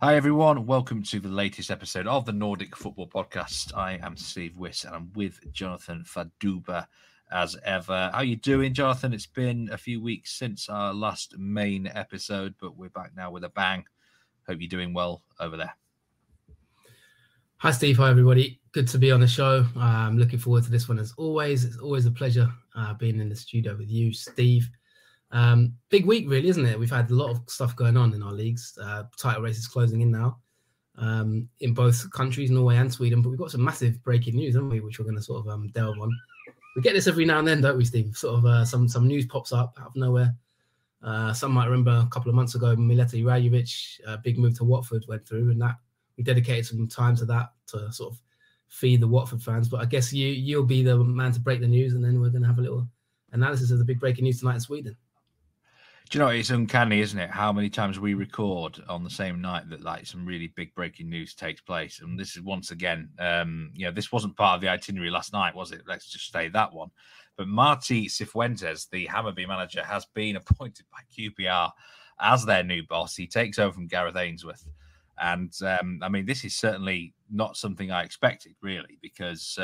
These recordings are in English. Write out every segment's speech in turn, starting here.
Hi everyone, welcome to the latest episode of the Nordic Football Podcast. I am Steve Wyss and I'm with Jonathan Fadugba as ever. How are you doing, Jonathan? It's been a few weeks since our last main episode, but we're back now with a bang. Hope you're doing well over there. Hi Steve, hi everybody. Good to be on the show. I'm looking forward to this one as always. It's always a pleasure being in the studio with you, Steve. Big week, really, isn't it? We've had a lot of stuff going on in our leagues. Title races closing in now in both countries, Norway and Sweden. But we've got some massive breaking news, haven't we? Which we're going to sort of delve on. We get this every now and then, don't we, Steve? Sort of some news pops up out of nowhere. Some might remember a couple of months ago, Mileta Rajovic, a big move to Watford went through, and that we dedicated some time to that to sort of feed the Watford fans. But I guess you'll be the man to break the news, and then we're going to have a little analysis of the big breaking news tonight in Sweden. Do you know, it's uncanny, isn't it, how many times we record on the same night that like some really big breaking news takes place. And this is once again, this wasn't part of the itinerary last night, was it? Let's just say that one. But Martí Cifuentes, the Hammarby manager, has been appointed by QPR as their new boss. He takes over from Gareth Ainsworth. And, this is certainly not something I expected, really, because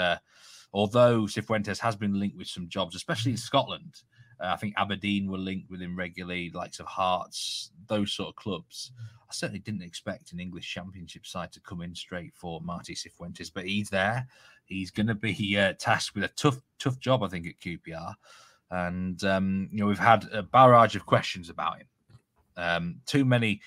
although Cifuentes has been linked with some jobs, especially in Scotland, I think Aberdeen were linked with him regularly, the likes of Hearts, those sort of clubs. I certainly didn't expect an English Championship side to come in straight for Martí Cifuentes, but he's there. He's going to be tasked with a tough job, I think, at QPR. And, we've had a barrage of questions about him. Too many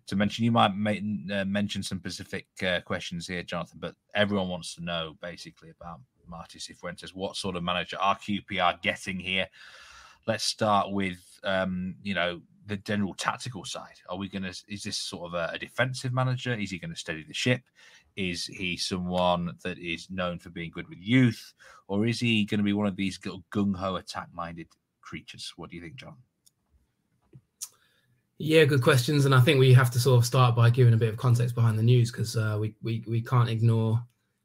to mention. You might mention some specific questions here, Jonathan, but everyone wants to know, basically, about Martí Cifuentes. What sort of manager are QPR getting here? Let's start with, the general tactical side. Is this sort of a defensive manager? Is he going to steady the ship? Is he someone that is known for being good with youth? Or is he going to be one of these little gung-ho attack-minded creatures? What do you think, John? Yeah, good questions. And I think we have to sort of start by giving a bit of context behind the news because we can't ignore,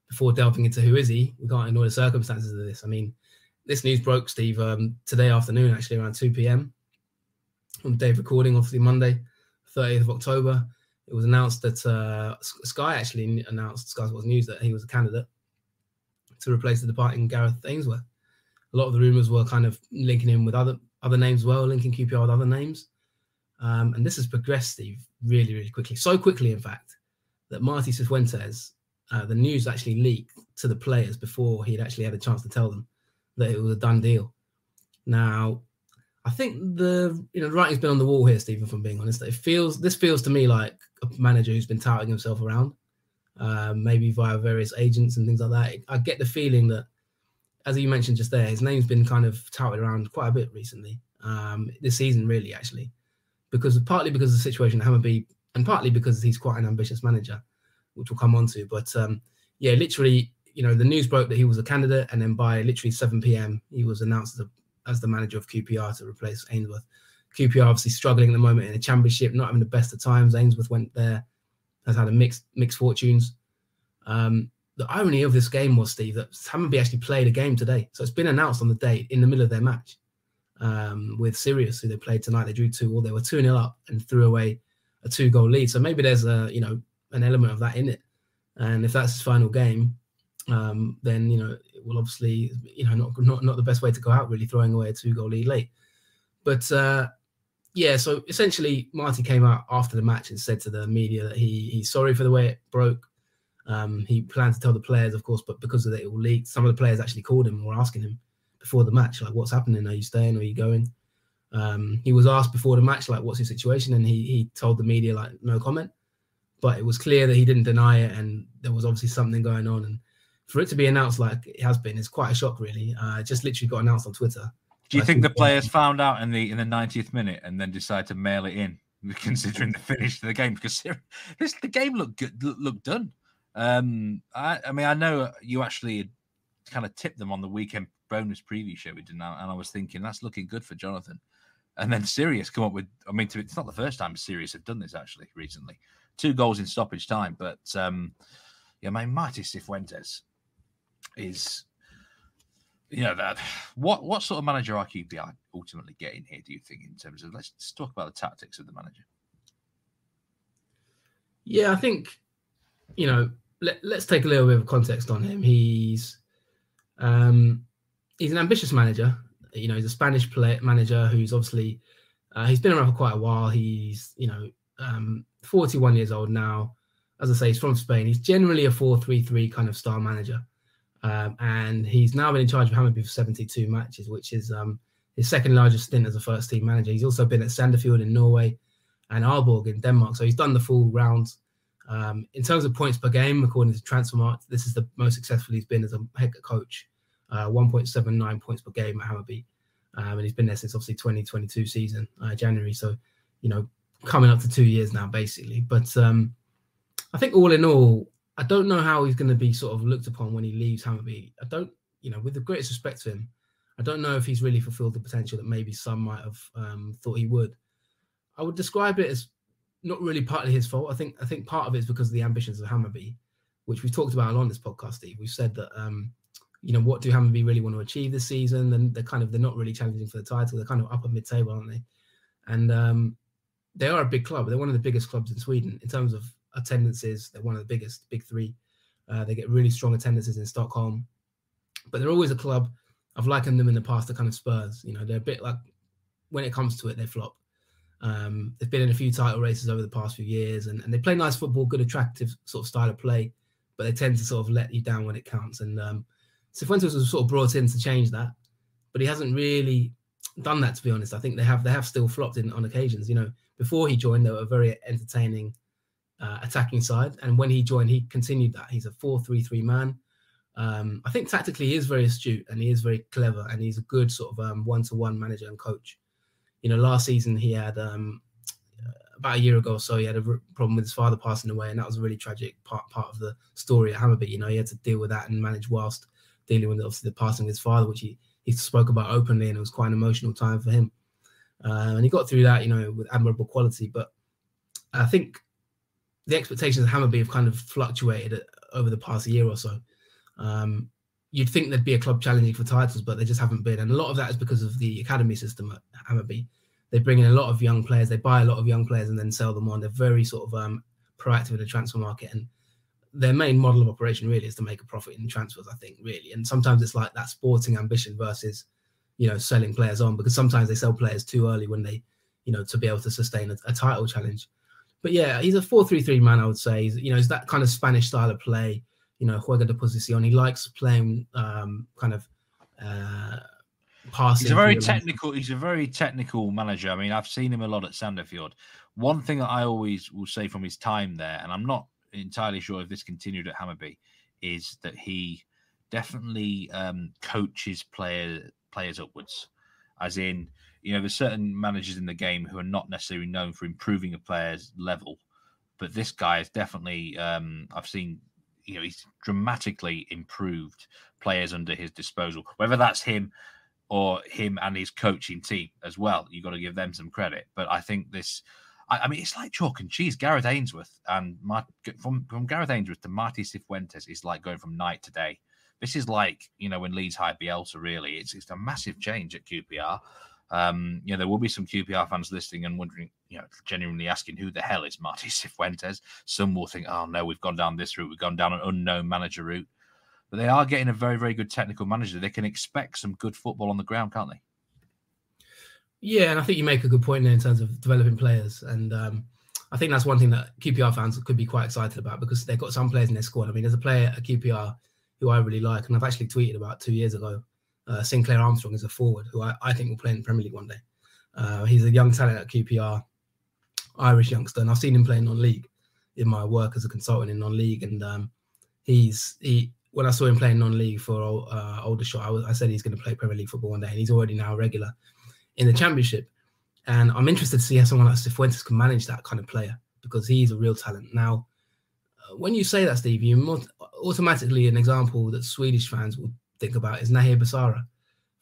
before delving into who is he, we can't ignore the circumstances of this. I mean, this news broke, Steve, today afternoon, actually around 2 p.m. on the day of recording, obviously Monday, 30th of October. It was announced that Sky announced, Sky Sports News, that he was a candidate to replace the departing Gareth Ainsworth. A lot of the rumours were kind of linking him with other names as well, linking QPR with other names. And this has progressed, Steve, really, really quickly. So quickly, in fact, that Martí Cifuentes, the news actually leaked to the players before he'd actually had a chance to tell them that it was a done deal. Now, I think the writing's been on the wall here, Steve, if I'm being honest. This feels to me like a manager who's been touting himself around, maybe via various agents and things like that. I get the feeling that, as you mentioned just there, his name's been kind of touted around quite a bit recently, this season, really, actually, partly because of the situation at Hammarby and partly because he's quite an ambitious manager, which we'll come on to. But literally, the news broke that he was a candidate, and then by literally 7 p.m, he was announced as the manager of QPR to replace Ainsworth. QPR obviously struggling at the moment in the Championship, not having the best of times. Ainsworth went there, has had a mixed fortunes. The irony of this game was, Steve, that Hammarby actually played a game today. So it's been announced on the date in the middle of their match with Sirius, who they played tonight. They drew 2-2. They were 2-0 up and threw away a 2-goal lead. So maybe there's an element of that in it. And if that's his final game, then it will obviously not the best way to go out, really, throwing away a 2-goal lead late. But so essentially Marty came out after the match and said to the media that he's sorry for the way it broke. He planned to tell the players, of course, but because of it all leaked, some of the players actually called him and were asking him before the match, like, what's happening? Are you staying? Are you going? He was asked before the match, like, what's your situation? And he told the media, like, no comment. But it was clear that he didn't deny it, and there was obviously something going on. And for it to be announced like it has been is quite a shock, really. It just literally got announced on Twitter. Do you think the players found out in the 90th minute and then decided to mail it in, considering the finish of the game? Because the game looked good, looked done. I know you actually kind of tipped them on the weekend bonus preview show we did now, and I was thinking that's looking good for Jonathan. And then Sirius come up with, it's not the first time Sirius have done this actually recently. 2 goals in stoppage time, but Martí Cifuentes is, that what sort of manager are QPR ultimately getting here, do you think, in terms of, let's talk about the tactics of the manager? Yeah, I think, let's take a little bit of context on him. He's an ambitious manager. He's a Spanish manager who's obviously he's been around for quite a while. He's 41 years old now. As I say, he's from Spain. He's generally a 4-3-3 kind of style manager, and he's now been in charge of Hammarby for 72 matches, which is his second largest stint as a first team manager. He's also been at Sandefjord in Norway and Aalborg in Denmark, so he's done the full rounds. In terms of points per game, according to Transfermarkt, this is the most successful he's been as a head coach. 1.79 points per game at Hammarby, and he's been there since obviously 2022 season, January. So, coming up to 2 years now, basically. But I think all in all, I don't know how he's going to be sort of looked upon when he leaves Hammarby. I don't, with the greatest respect to him, I don't know if he's really fulfilled the potential that maybe some might have thought he would. I would describe it as not really partly his fault. I think part of it is because of the ambitions of Hammarby, which we've talked about a lot on this podcast, Steve. We've said that, what do Hammarby really want to achieve this season? And they're not really challenging for the title. They're kind of upper mid-table, aren't they? And they are a big club. They're one of the biggest clubs in Sweden in terms of attendances. They're one of the biggest, big three. They get really strong attendances in Stockholm. But they're always a club. I've likened them in the past to kind of Spurs. They're a bit like, when it comes to it, they flop. They've been in a few title races over the past few years, and they play nice football, good, attractive sort of style of play, but they tend to sort of let you down when it counts. And Cifuentes was sort of brought in to change that, but he hasn't really done that, to be honest. I think they have still flopped on occasions. Before he joined, they were a very entertaining attacking side, and when he joined, he continued that. He's a 4-3-3 man. I think tactically he is very astute and he is very clever, and he's a good sort of one-to-one manager and coach. Last season he had about a year ago or so, he had a problem with his father passing away, and that was a really tragic part of the story at Hammarby. He had to deal with that and manage whilst dealing with obviously the passing of his father, which he spoke about openly, and it was quite an emotional time for him. And he got through that, with admirable quality. But I think the expectations of Hammarby have kind of fluctuated over the past year or so. You'd think there'd be a club challenging for titles, but they just haven't been. And a lot of that is because of the academy system at Hammarby. They bring in a lot of young players. They buy a lot of young players and then sell them on. They're very sort of proactive in the transfer market. And their main model of operation really is to make a profit in transfers, I think, really. And sometimes it's like that sporting ambition versus, selling players on, because sometimes they sell players too early when they, to be able to sustain a title challenge. But yeah, he's a 4-3-3 man, I would say. He's that kind of Spanish style of play. Juega de posición. He likes playing passing. He's a very technical manager. I mean, I've seen him a lot at Sandefjord. One thing that I always will say from his time there, and I'm not entirely sure if this continued at Hammarby, is that he definitely coaches players upwards. As in, there's certain managers in the game who are not necessarily known for improving a player's level, but this guy is definitely, I've seen, he's dramatically improved players under his disposal, whether that's him or him and his coaching team as well. You've got to give them some credit. But I think I mean, it's like chalk and cheese. Gareth Ainsworth and from Gareth Ainsworth to Martí Cifuentes is like going from night to day. This is like, when Leeds hired Bielsa, really. It's a massive change at QPR. There will be some QPR fans listening and wondering, genuinely asking who the hell is Martí Cifuentes. Some will think, oh no, we've gone down this route. We've gone down an unknown manager route. But they are getting a very, very good technical manager. They can expect some good football on the ground, can't they? Yeah, and I think you make a good point there in terms of developing players. And I think that's one thing that QPR fans could be quite excited about, because they've got some players in their squad. I mean, there's a player at QPR who I really like, and I've actually tweeted about 2 years ago. Sinclair Armstrong is a forward who I think will play in the Premier League one day. He's a young talent at QPR, Irish youngster, and I've seen him play non-league in my work as a consultant in non-league. And when I saw him playing non-league for Aldershot, I said he's going to play Premier League football one day, and he's already now a regular in the Championship. And I'm interested to see how someone like Cifuentes can manage that kind of player, because he's a real talent. Now, when you say that, Steve, you automatically, an example that Swedish fans will think about is Nahir Besara.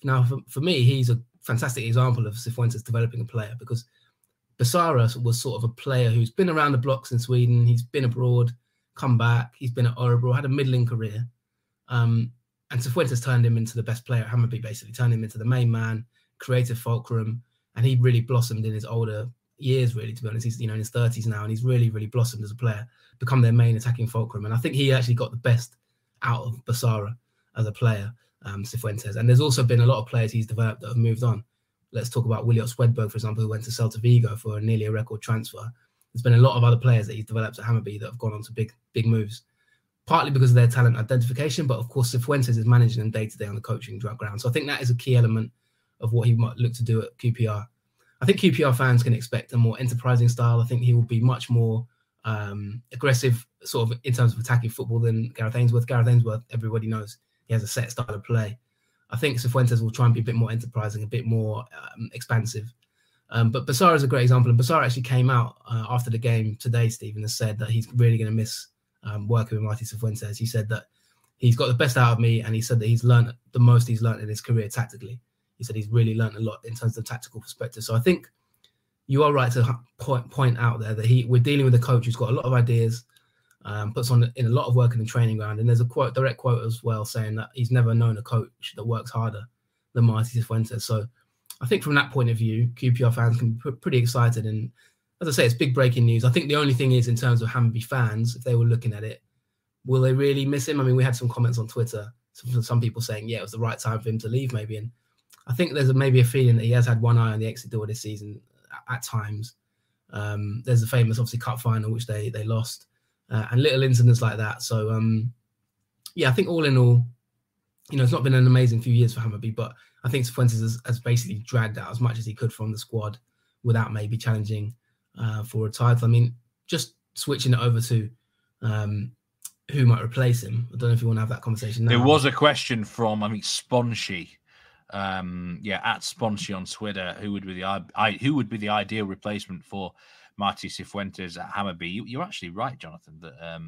Now, for me, he's a fantastic example of Cifuentes developing a player, because Besara was sort of a player who's been around the blocks in Sweden. He's been abroad, come back. He's been at Örebro, had a middling career. And Cifuentes turned him into the best player at Hammarby, basically, turned him into the main man, creative fulcrum, and he really blossomed in his older years, really, to be honest. He's, in his 30s now, and he's really, really blossomed as a player, become their main attacking fulcrum. And I think he actually got the best out of Basara as a player, Cifuentes. And there's also been a lot of players he's developed that have moved on. Let's talk about Williot Swedberg, for example, who went to Celta Vigo for nearly a record transfer. There's been a lot of other players that he's developed at Hammarby that have gone on to big moves, partly because of their talent identification, but of course Cifuentes is managing them day-to-day on the coaching ground. So I think that is a key element of what he might look to do at QPR. I think QPR fans can expect a more enterprising style. I think he will be much more aggressive, sort of in terms of attacking football, than Gareth Ainsworth. Gareth Ainsworth, everybody knows he has a set style of play. I think Cifuentes will try and be a bit more enterprising, a bit more expansive. But Basara is a great example. And Basara actually came out after the game today, Stephen, has said that he's really going to miss working with Martí Cifuentes. He said that he's got the best out of me, and he said that he's learned the most he's learned in his career tactically. He said he's really learned a lot in terms of the tactical perspective. So I think you are right to point out there that we're dealing with a coach who's got a lot of ideas, puts in a lot of work in the training ground. And there's a direct quote as well saying that he's never known a coach that works harder than Martí Cifuentes. So I think from that point of view, QPR fans can be pretty excited. And as I say, it's big breaking news. I think the only thing is, in terms of Hammarby fans, if they were looking at it, will they really miss him? I mean, we had some comments on Twitter, some people saying, yeah, it was the right time for him to leave maybe. And I think there's maybe a feeling that he has had one eye on the exit door this season at times. There's the famous, obviously, cup final, which they lost, and little incidents like that. So, yeah, I think all in all, it's not been an amazing few years for Hammarby, but I think Cifuentes has basically dragged out as much as he could from the squad without maybe challenging for a title. I mean, just switching it over to who might replace him. I don't know if you want to have that conversation now. There was a question from, Sponshy. At Sponshy on Twitter, who would be the ideal replacement for Martí Cifuentes at Hammarby? You're actually right, Jonathan, that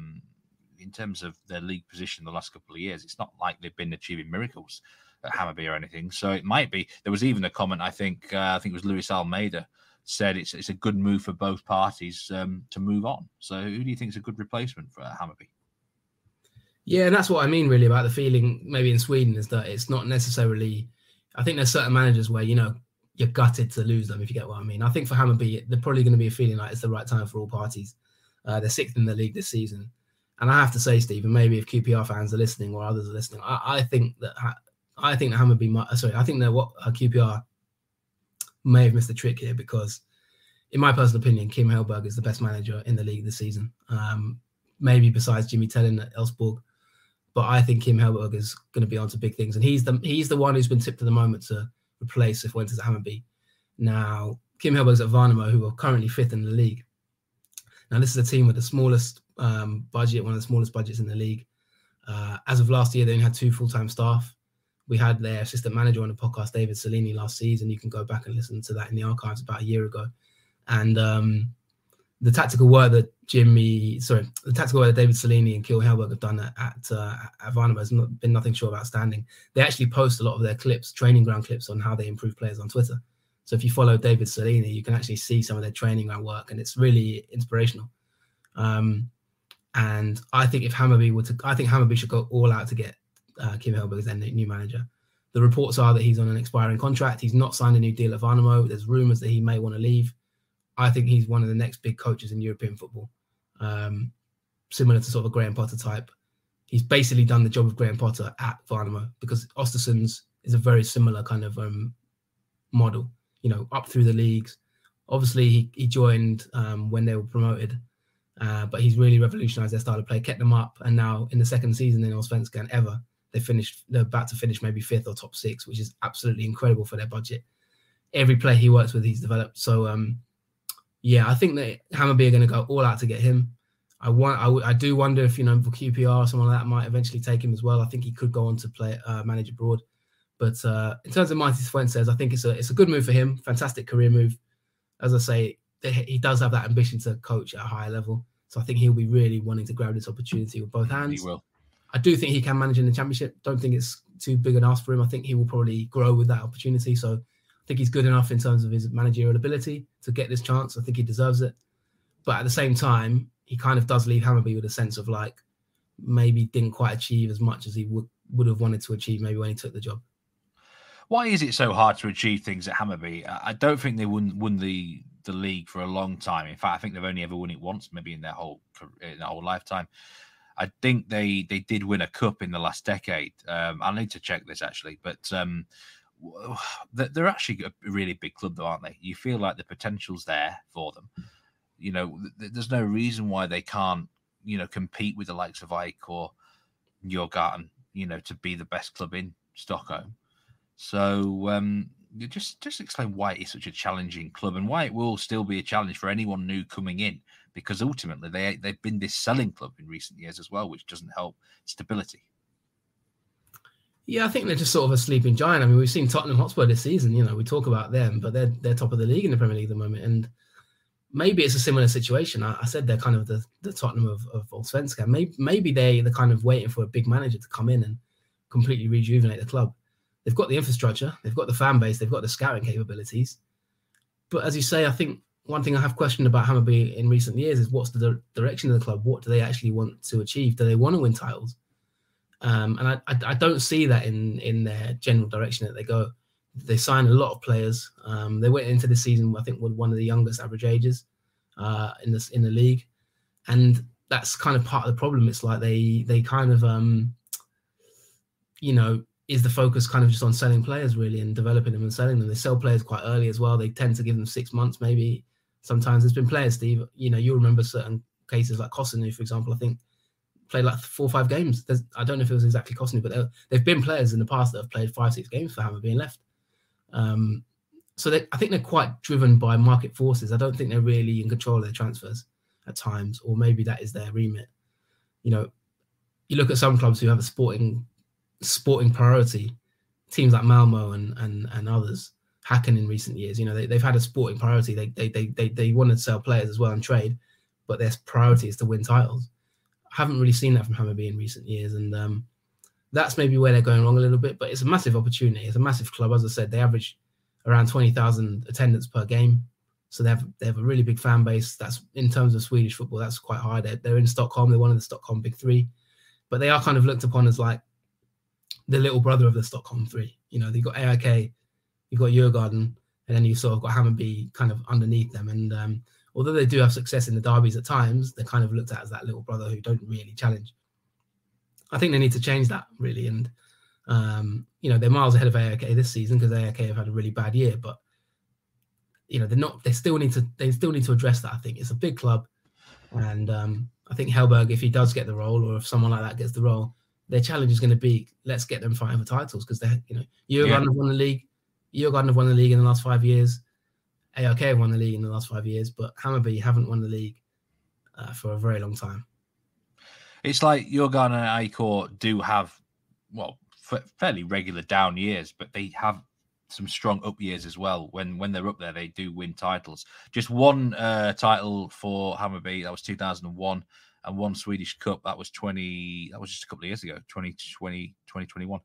in terms of their league position the last couple of years, it's not like they've been achieving miracles at Hammarby or anything. So it might be. There was even a comment, I think it was Luis Almeida, said it's a good move for both parties to move on. So who do you think is a good replacement for Hammarby? Yeah, and that's what I mean really about the feeling maybe in Sweden, is that it's not necessarily... I think there's certain managers where, you're gutted to lose them, if you get what I mean. I think for Hammarby, they're probably going to be a feeling like it's the right time for all parties. They're sixth in the league this season. And I have to say, Steve, and maybe if QPR fans are listening or others are listening, I think that Hammarby I think that QPR may have missed the trick here, because in my personal opinion, Kim Hellberg is the best manager in the league this season. Maybe besides Jimmy Tellin at Elfsborg. But I think Kim Hellberg is going to be on to big things. And he's the one who's been tipped at the moment to replace Cifuentes at Hammarby. Now, Kim Hellberg's at Värnamo, who are currently fifth in the league. Now, this is a team with the smallest budget, one of the smallest budgets in the league. As of last year, they only had 2 full-time staff. We had their assistant manager on the podcast, David Cellini, last season. You can go back and listen to that in the archives about a year ago. And the tactical work that David Cellini and Kim Hellberg have done at Värnamo has been nothing short of outstanding. They actually post a lot of their clips, training ground clips, on how they improve players on Twitter. So if you follow David Cellini, you can actually see some of their training ground work, and it's really inspirational. And I think Hammarby should go all out to get Kim Hellberg as their new manager. The reports are that he's on an expiring contract. He's not signed a new deal at Värnamo. There's rumours that he may want to leave. I think he's one of the next big coaches in European football, similar to sort of a Graham Potter type. He's basically done the job of Graham Potter at Värnamo, because Östersunds is a very similar kind of model, up through the leagues. Obviously, he joined when they were promoted, but he's really revolutionised their style of play, kept them up, and now in the second season in Allsvenskan ever, they're about to finish maybe 5th or top 6, which is absolutely incredible for their budget. Every player he works with, he's developed. So, I think that Hammarby are going to go all out to get him. I do wonder if, for QPR or someone like that might eventually take him as well. I think he could go on to play manage abroad. But in terms of Martí Cifuentes, I think it's a good move for him. Fantastic career move. As I say, he does have that ambition to coach at a higher level. So I think he'll be really wanting to grab this opportunity with both hands. He will. I do think he can manage in the Championship. Don't think it's too big an ask for him. I think he will probably grow with that opportunity. So I think he's good enough in terms of his managerial ability to get this chance. I think he deserves it. But at the same time, he kind of does leave Hammarby with a sense of maybe didn't quite achieve as much as he would have wanted to achieve maybe when he took the job. Why is it so hard to achieve things at Hammarby? I don't think they won the the league for a long time. In fact, I think they've only ever won it once, maybe in their whole lifetime. I think they did win a cup in the last decade. I'll need to check this actually, but they're actually a really big club, though, aren't they? You feel like the potential's there for them. You know, there's no reason why they can't, you know, compete with the likes of Ike or Djurgården, you know, to be the best club in Stockholm. So just explain why it's such a challenging club and why it will still be a challenge for anyone new coming in, because ultimately they've been this selling club in recent years as well, which doesn't help stability. Yeah, I think they're just sort of a sleeping giant. I mean, we've seen Tottenham Hotspur this season. You know, we talk about them, but they're top of the league in the Premier League at the moment. And maybe it's a similar situation. I said they're kind of the Tottenham of Allsvenskan. Maybe they're kind of waiting for a big manager to come in and completely rejuvenate the club. They've got the infrastructure, they've got the fan base, they've got the scouting capabilities. But as you say, I think one thing I have questioned about Hammarby in recent years is what's the direction of the club? What do they actually want to achieve? Do they want to win titles? And I don't see that in their general direction that they go. They signed a lot of players. They went into the season, I think, with one of the youngest average ages in the league, and that's kind of part of the problem. It's like they kind of, you know, is the focus kind of just on selling players really and developing them and selling them. They sell players quite early as well. They tend to give them 6 months, maybe. Sometimes there's been players, Steve. You know, you'll remember certain cases like Kosunu, for example. I think played like 4 or 5 games. I don't know if it was exactly Kosunu, but they've been players in the past that have played 5-6 games for Hammarby and left. So I think they're quite driven by market forces. I don't think they're really in control of their transfers at times, or maybe that is their remit. You know, you look at some clubs who have a sporting priority, teams like Malmo and others, Häcken in recent years. You know, they've had a sporting priority. They want to sell players as well and trade, but their priority is to win titles. I haven't really seen that from Hammarby in recent years, and that's maybe where they're going wrong a little bit. But it's a massive opportunity. It's a massive club. As I said, they average around 20,000 attendance per game, so they have a really big fan base. That's, in terms of Swedish football, that's quite high. They're in Stockholm. They're one of the Stockholm big three, but they are kind of looked upon as like the little brother of the Stockholm three. You know, they've got AIK, you've got Djurgården, and then you've sort of got Hammarby kind of underneath them. And although they do have success in the derbies at times, they're kind of looked at as that little brother who don't really challenge. I think they need to change that really. And, you know, they're miles ahead of AIK this season because AIK have had a really bad year, but you know, they still need to address that. I think it's a big club. And I think Hellberg, if he does get the role, or if someone like that gets the role, their challenge is going to be, let's get them fighting for titles, because they're, you know, Djurgården have won the league. Djurgården have won the league in the last 5 years. AIK have won the league in the last 5 years, but Hammarby haven't won the league for a very long time. It's like Djurgården and AIK do have, well, fairly regular down years, but they have some strong up years as well. When they're up there, they do win titles. Just one title for Hammarby, that was 2001. And one Swedish Cup, that was just a couple of years ago, 2020, 2021.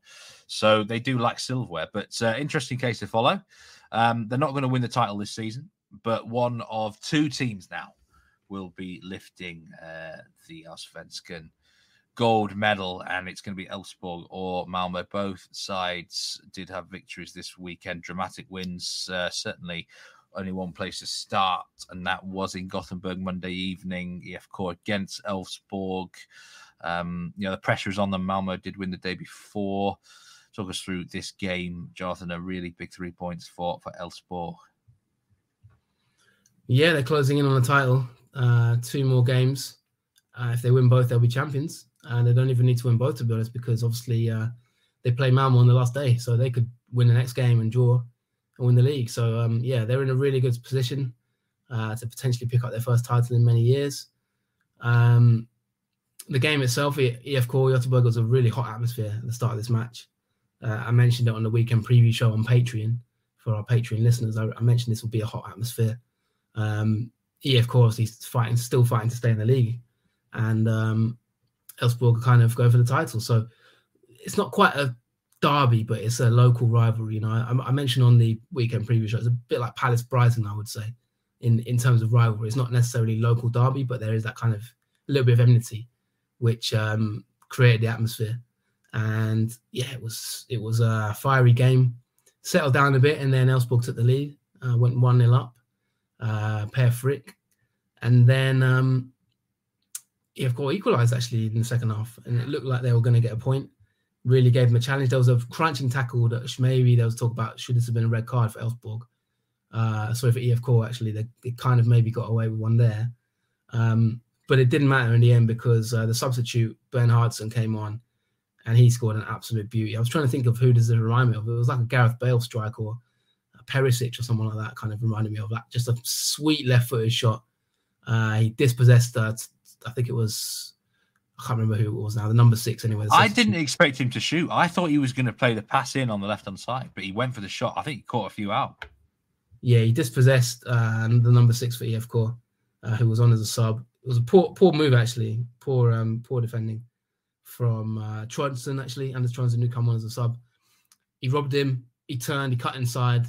So they do lack silverware, but interesting case to follow. They're not going to win the title this season, but one of 2 teams now will be lifting the Allsvenskan gold medal, and it's going to be Elfsborg or Malmö. Both sides did have victories this weekend, dramatic wins, certainly. Only one place to start, and that was in Gothenburg Monday evening. IFK against Elfsborg. You know, the pressure is on them. Malmö did win the day before. Talk us through this game, Jonathan. A really big 3 points for Elfsborg. Yeah, they're closing in on the title. 2 more games. If they win both, they'll be champions. And they don't even need to win both, to be honest, because obviously they play Malmö on the last day, so they could win the next game and draw and win the league. So, yeah, they're in a really good position to potentially pick up their first title in many years. The game itself, IFK Göteborg, was a really hot atmosphere at the start of this match. I mentioned it on the weekend preview show on Patreon for our Patreon listeners. I mentioned this will be a hot atmosphere. IFK, obviously, still fighting to stay in the league. And Elfsborg kind of go for the title. So it's not quite a derby, but it's a local rivalry. You know, I mentioned on the weekend preview show, it's a bit like Palace Brighton, I would say, in terms of rivalry. It's not necessarily local derby, but there is that kind of a little bit of enmity, which created the atmosphere. And yeah, it was a fiery game. Settled down a bit, and then Elfsborg took the lead, went 1-0 up. Per Frick. And then EFK equalised actually in the second half, and it looked like they were going to get a point. Really gave them a challenge. There was a crunching tackle that maybe there was talk about should this have been a red card for Elfsborg. Sorry for EFK actually. They kind of maybe got away with one there. But it didn't matter in the end because the substitute, Ben Hardson, came on and he scored an absolute beauty. I was trying to think of who does it remind me of. It was like a Gareth Bale strike or a Perisic or someone like that kind of reminded me of that. Just a sweet left-footed shot. He dispossessed, I think it was, I can't remember who it was now, the number 6 anyway. I didn't expect him to shoot. I thought he was going to play the pass in on the left-hand side, but he went for the shot. I think he caught a few out. Yeah, he dispossessed the number 6 for EFK, who was on as a sub. It was a poor move, actually. Poor defending from Trondsen, actually. Anders Trondsen, who come on as a sub. He robbed him. He turned. He cut inside,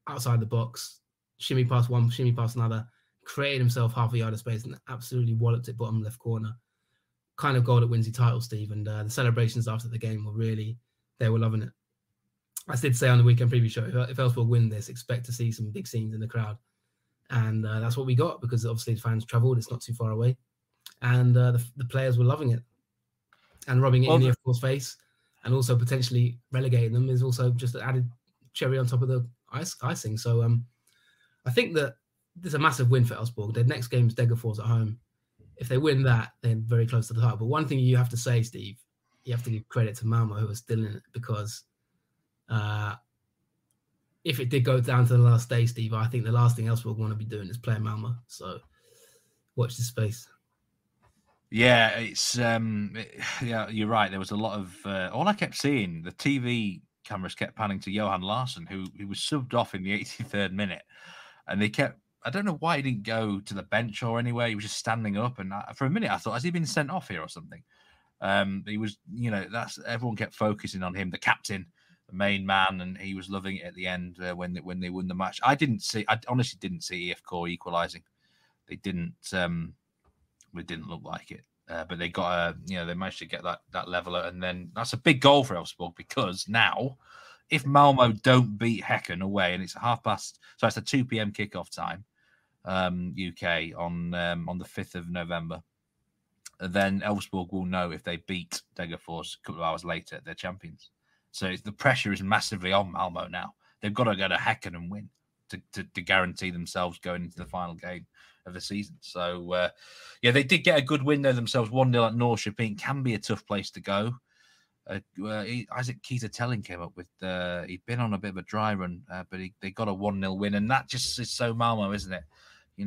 outside the box. Shimmy past one, shimmy past another. Created himself half a yard of space and absolutely walloped it bottom left corner. Kind of goal that wins the title, Steve. And the celebrations after the game were really, they were loving it. I did say on the weekend preview show, if Elfsborg win this, expect to see some big scenes in the crowd. And that's what we got because obviously the fans travelled. It's not too far away. And the players were loving it. And rubbing it in the EFK's face and also potentially relegating them is also just an added cherry on top of the icing. So I think that there's a massive win for Elfsborg. Their next game is Degerfors at home. If they win that, they're very close to the title. But one thing you have to say, Steve, you have to give credit to Malmo, who are still in it, because if it did go down to the last day, Steve, I think the last thing Elfsborg want to be doing is playing Malmo. So watch this space. Yeah, it's yeah, you're right. There was a lot of all I kept seeing, the TV cameras kept panning to Johan Larsson, who was subbed off in the 83rd minute, and they kept. I don't know why he didn't go to the bench or anywhere. He was just standing up, and for a minute I thought, has he been sent off here or something? He was, that's everyone kept focusing on him, the captain, the main man, and he was loving it at the end when they won the match. I honestly didn't see EFK equalising. They didn't. It didn't look like it, but they got they managed to get that leveler, and then that's a big goal for Elfsborg because now, if Malmo don't beat Häcken away, and it's a 2:30, so it's a 2 p.m. kickoff time, UK on the 5th of November, then Elfsborg will know if they beat Degerfors a couple of hours later, they're champions. So the pressure is massively on Malmo now. They've got to go to Häcken and win to guarantee themselves going into the final game of the season. So, they did get a good win there themselves. 1-0 at Norrköping can be a tough place to go. Isaac Keita-Telling came up with, he'd been on a bit of a dry run, but they got a 1-0 win, and that just is so Malmo, isn't it?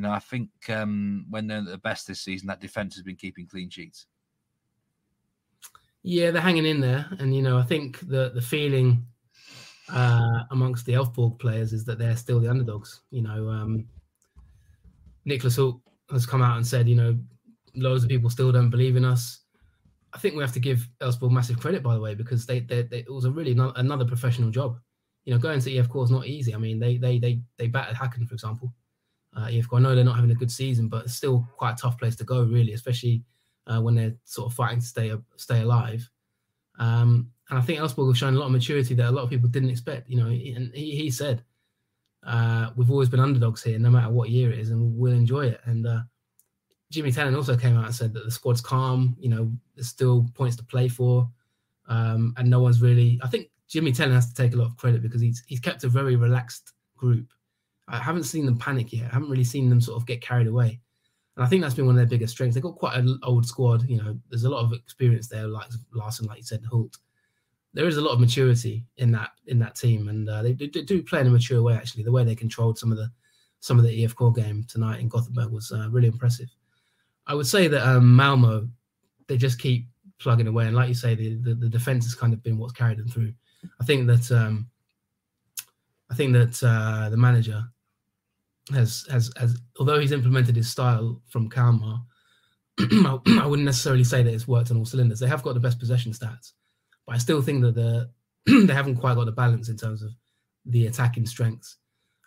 I think when they're at the best this season, that defence has been keeping clean sheets. Yeah, they're hanging in there. And, I think the feeling amongst the Elfsborg players is that they're still the underdogs. Niklas Hult has come out and said, loads of people still don't believe in us. I think we have to give Elfsborg massive credit, by the way, because it was a really another professional job. Going to EFK is not easy. I mean, they battered Häcken, for example. EFK, I know they're not having a good season, but it's still quite a tough place to go, really, especially when they're sort of fighting to stay alive. And I think Elfsborg have shown a lot of maturity that a lot of people didn't expect. And he said, we've always been underdogs here, no matter what year it is, and we'll enjoy it. And Jimmy Tennant also came out and said that the squad's calm, there's still points to play for, and no one's really. I think Jimmy Tennant has to take a lot of credit because he's kept a very relaxed group. I haven't seen them panic yet. I haven't really seen them sort of get carried away, and I think that's been one of their biggest strengths. They've got quite an old squad. There's a lot of experience there, like Larsson, like you said, Hult. There is a lot of maturity in that team, and they do play in a mature way. Actually, the way they controlled some of the EFK game tonight in Gothenburg was really impressive. I would say that Malmo, they just keep plugging away, and like you say, the defense has kind of been what's carried them through. I think that the manager has although he's implemented his style from Kalmar, I wouldn't necessarily say that it's worked on all cylinders. They have got the best possession stats, but I still think that they haven't quite got the balance in terms of the attacking strengths.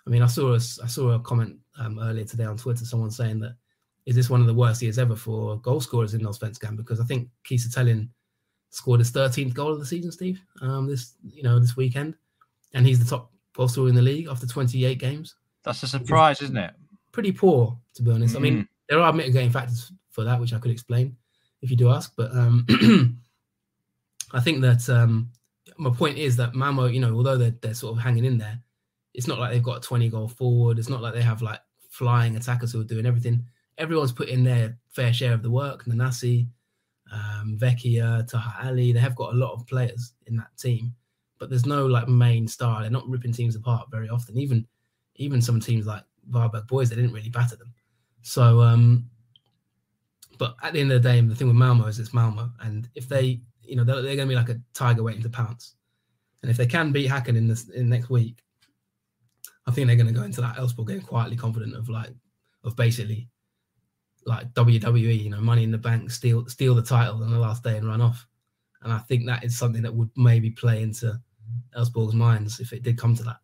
I mean, I saw a comment earlier today on Twitter, someone saying that, is this one of the worst years ever for goal scorers in Allsvenskan? Because I think Keita-Telling scored his 13th goal of the season, Steve, this weekend, and he's the top goal scorer in the league after 28 games. That's a surprise, isn't it? pretty poor, to be honest. I mean, there are mitigating factors for that, which I could explain if you do ask. But I think that my point is that Malmo, although they're sort of hanging in there, it's not like they've got a 20-goal forward. It's not like they have like flying attackers who are doing everything. Everyone's put in their fair share of the work. Nanasi, Vecchia, Taha Ali, they have got a lot of players in that team, but there's no like main star. They're not ripping teams apart very often. Even some teams like Varberg Boys, they didn't really batter them. So, but at the end of the day, the thing with Malmo is it's Malmo, and if they, they're going to be like a tiger waiting to pounce. And if they can beat Häcken in next week, I think they're going to go into that Elfsborg game quietly confident of basically like WWE, Money in the Bank, steal the title on the last day and run off. And I think that is something that would maybe play into Elfsborg's minds if it did come to that.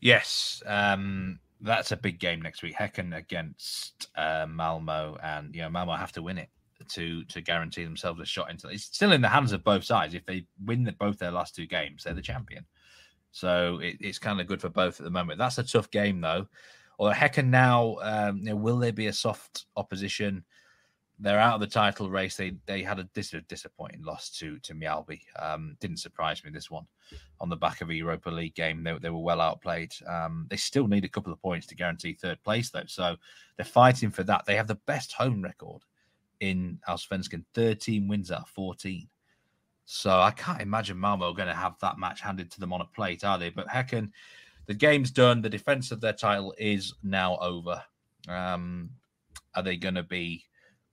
Yes, that's a big game next week. Häcken against Malmo, and Malmo have to win it to guarantee themselves a shot into it. It's still in the hands of both sides. If they win both their last two games, they're the champion. So it's kind of good for both at the moment. That's a tough game, though. Although Häcken now, will they be a soft opposition? They're out of the title race. They had a disappointing loss to Mjällby. Didn't surprise me, this one, on the back of a Europa League game. They were well outplayed. They still need a couple of points to guarantee third place, though. So they're fighting for that. They have the best home record in Allsvenskan, 13 wins out of 14. So I can't imagine Malmo are going to have that match handed to them on a plate, are they? But Häcken, the game's done. The defense of their title is now over. Are they going to be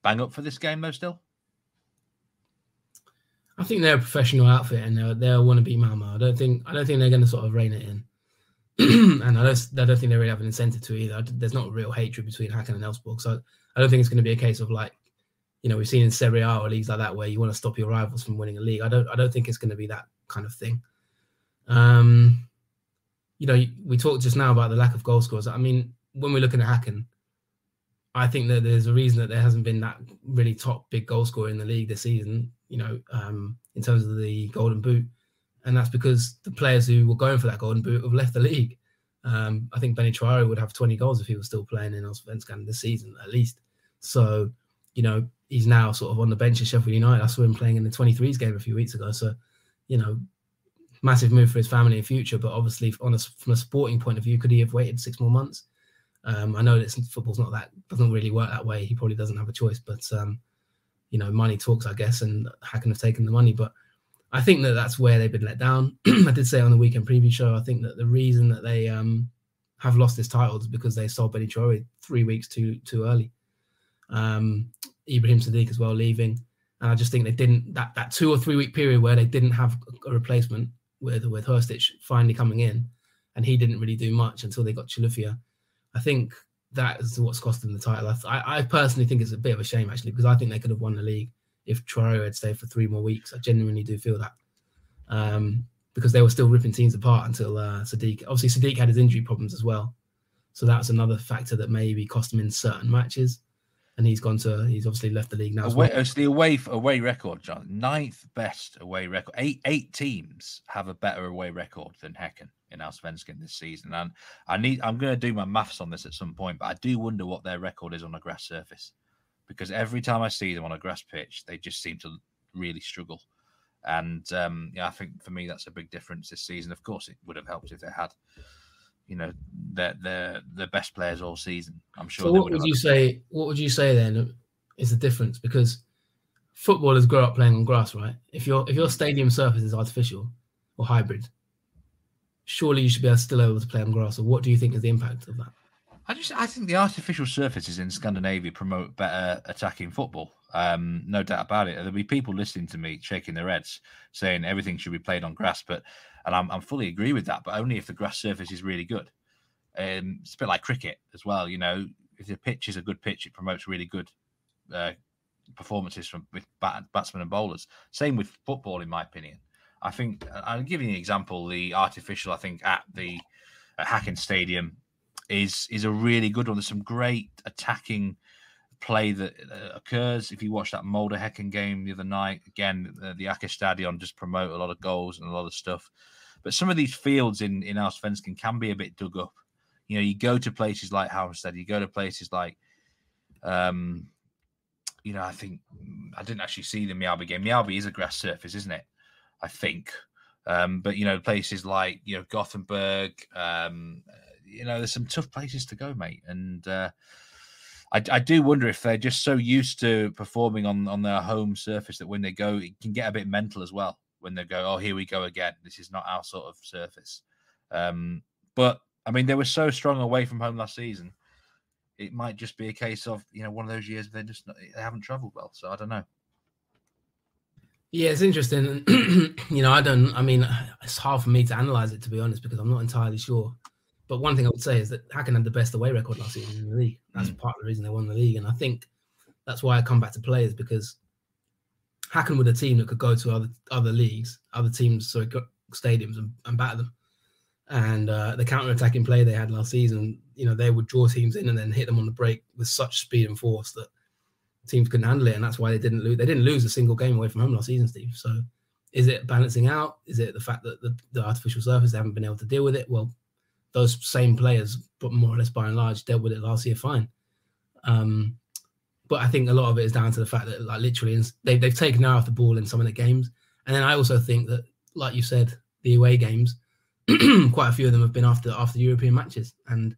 bang up for this game, though, still? I think they're a professional outfit, and they'll want to beat Malmo. I don't think they're going to sort of rein it in. And I don't think they really have an incentive to either. There's not a real hatred between Häcken and Elfsborg. So I don't think it's going to be a case of like, we've seen in Serie A or leagues like that where you want to stop your rivals from winning a league. I don't think it's going to be that kind of thing. We talked just now about the lack of goal scorers. I mean, when we're looking at Häcken, I think that there's a reason that there hasn't been that really top big goal scorer in the league this season, in terms of the Golden Boot. And that's because the players who were going for that Golden Boot have left the league. I think Benny Traore would have 20 goals if he was still playing in Allsvenskan this season, at least. So, he's now sort of on the bench at Sheffield United. I saw him playing in the 23s game a few weeks ago. So, massive move for his family and future. But obviously, from a sporting point of view, could he have waited 6 more months? I know that football's doesn't really work that way. He probably doesn't have a choice. But, money talks, I guess, and Häcken have taken the money. But I think that's where they've been let down. I did say on the weekend preview show, I think that the reason that they have lost this title is because they sold Benny Traore 3 weeks too early. Ibrahim Sadiq as well leaving, and I just think they didn't that 2 or 3 week period where they didn't have a replacement with Hrstić finally coming in, and he didn't really do much until they got Chilufya. I think that is what's cost them the title. I personally think it's a bit of a shame actually, because I think they could have won the league if Traore had stayed for 3 more weeks. I genuinely do feel that, because they were still ripping teams apart until Sadiq. Obviously, Sadiq had his injury problems as well, so that's another factor that maybe cost him in certain matches. And he's obviously left the league now. It's the away record, John. 9th best away record. Eight teams have a better away record than Häcken in Allsvenskan this season. And I'm going to do my maths on this at some point, but I do wonder what their record is on a grass surface, because every time I see them on a grass pitch, they just seem to really struggle. And I think for me that's a big difference this season. Of course, it would have helped if they had, the best players all season. I'm sure. So what would you say? What would you say then is the difference? Because footballers grow up playing on grass, right? If your stadium surface is artificial or hybrid, surely you should be still able to play on grass. Or what do you think is the impact of that? I think the artificial surfaces in Scandinavia promote better attacking football. No doubt about it. There'll be people listening to me shaking their heads, saying everything should be played on grass, and I'm fully agree with that, but only if the grass surface is really good. It's a bit like cricket as well. If the pitch is a good pitch, it promotes really good performances with batsmen and bowlers. Same with football, in my opinion. I think I'll give you an example. The artificial, I think, at Häcken Stadium is a really good one. There's some great attacking play that occurs. If you watch that Molde Häcken game the other night, again, the Aker Stadion just promote a lot of goals and a lot of stuff. But some of these fields in Allsvenskan can be a bit dug up. you go to places like Halmstad, you go to places like, I think I didn't actually see the Mjällby game. Mjällby is a grass surface, isn't it? I think. But places like Gothenburg, there's some tough places to go, mate. And I do wonder if they're just so used to performing on their home surface that when they go, it can get a bit mental as well. When they go, oh, here we go again. This is not our sort of surface. But I mean, they were so strong away from home last season. It might just be a case of one of those years they haven't travelled well. So I don't know. Yeah, it's interesting. It's hard for me to analyze it, to be honest, because I'm not entirely sure. But one thing I would say is that Häcken had the best away record last season in the league. That's part of the reason they won the league. And I think that's why I come back to players, because Häcken were the team that could go to other leagues, other teams, stadiums and batter them. And the counter-attacking play they had last season, they would draw teams in and then hit them on the break with such speed and force that teams couldn't handle it. And that's why they didn't lose. They didn't lose a single game away from home last season, Steve. So is it balancing out? Is it the fact that the artificial surface, they haven't been able to deal with it? Well, those same players, but more or less by and large, dealt with it last year fine. But I think a lot of it is down to the fact that, like, literally, they've taken their eye off the ball in some of the games. And then I also think that, like you said, the away games, quite a few of them have been after European matches. And,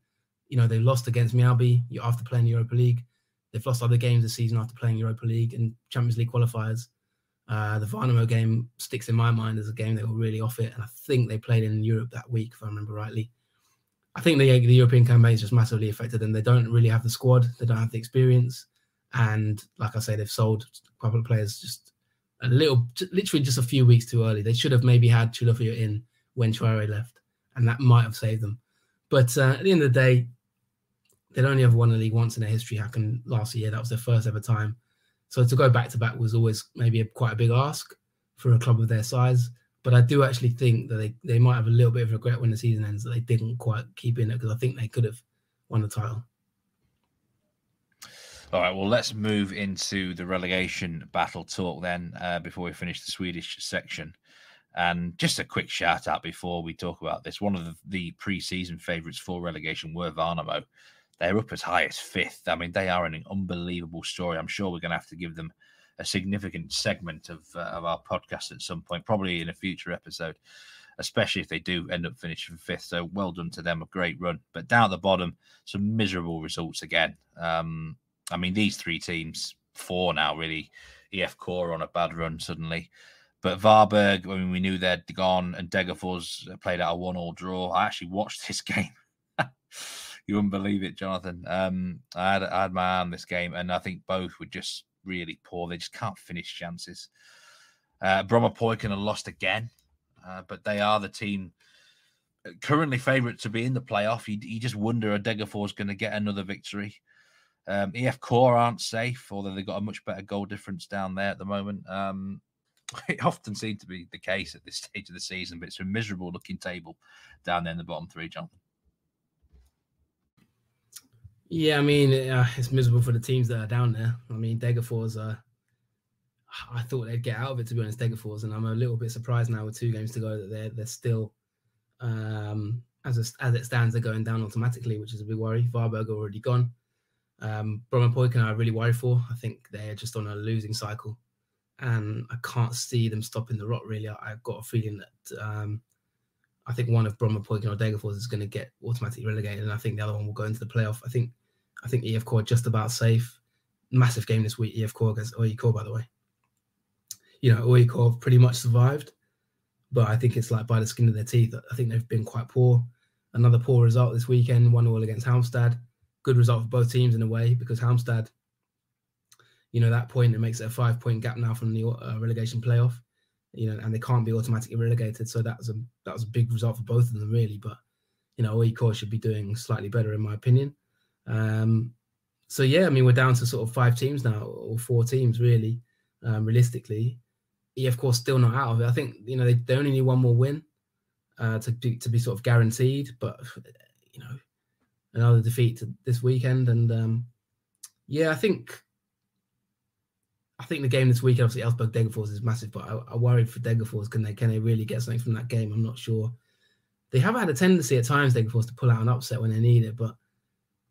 they've lost against Mjällby after playing Europa League. They've lost other games this season after playing Europa League and Champions League qualifiers. The Värnamo game sticks in my mind as a game they were really off it. And I think they played in Europe that week, if I remember rightly. I think the European campaign is just massively affected them. They don't really have the squad. They don't have the experience. And like I say, they've sold a couple of players just literally just a few weeks too early. They should have maybe had Chulafio in when Traore left, and that might have saved them. But at the end of the day, they'd only ever won the league once in their history. Happened last year. That was their first ever time. So to go back to back was always maybe quite a big ask for a club of their size. But I do actually think that they might have a little bit of regret when the season ends that they didn't quite keep in it, because I think they could have won the title. All right, well, let's move into the relegation battle talk then before we finish the Swedish section. And just a quick shout out before we talk about this. One of the pre-season favourites for relegation were Värnamo. They're up as high as 5th. I mean, they are an unbelievable story. I'm sure we're going to have to give them a significant segment of our podcast at some point, probably in a future episode, especially if they do end up finishing 5th. So well done to them, a great run. But down at the bottom, some miserable results again. I mean, these 3 teams, 4 now really, EF Core on a bad run suddenly. But Varberg, I mean, we knew they'd gone, and Degerfors played out a 1-1 draw. I actually watched this game. You wouldn't believe it, Jonathan. I had my eye on this game, and I think both were just really poor. They just can't finish chances. Bromma-Poiken are lost again, but they are the team currently favourite to be in the playoff. You just wonder, are Degerfors going to get another victory? EF Core aren't safe, although they've got a much better goal difference down there at the moment. It often seems to be the case at this stage of the season, but it's a miserable-looking table down there in the bottom 3, Jonathan. Yeah, I mean, it's miserable for the teams that are down there. I mean, Degerfors, I thought they'd get out of it, to be honest, Degerfors, and I'm a little bit surprised now with 2 games to go that they're still, as it stands, they're going down automatically, which is a big worry. Varberg are already gone. Bromma-Poiken I really worry for. I think they're just on a losing cycle, and I can't see them stopping the rot, really. I've got a feeling that I think one of Bromma-Poiken or Degerfors is going to get automatically relegated, and I think the other one will go into the playoff. I think EF Core just about safe. Massive game this week, EF Core against OE Core, by the way. OE Core pretty much survived, but I think it's like by the skin of their teeth. I think they've been quite poor. Another poor result this weekend, 1-1 against Halmstad. Good result for both teams in a way, because Halmstad, that point, it makes it a 5-point gap now from the relegation playoff, and they can't be automatically relegated. So that was a big result for both of them, really. But, OE Core should be doing slightly better, in my opinion. So, yeah, I mean, we're down to sort of 5 teams now, or 4 teams, really, realistically. EF Core still not out of it. I think, they only need one more win to be sort of guaranteed. But, another defeat this weekend. And, I think the game this weekend, obviously, Elfsborg-Degerfors is massive, but I worried for Degerfors. Can they really get something from that game? I'm not sure. they have had a tendency at times, Degerfors, to pull out an upset when they need it, but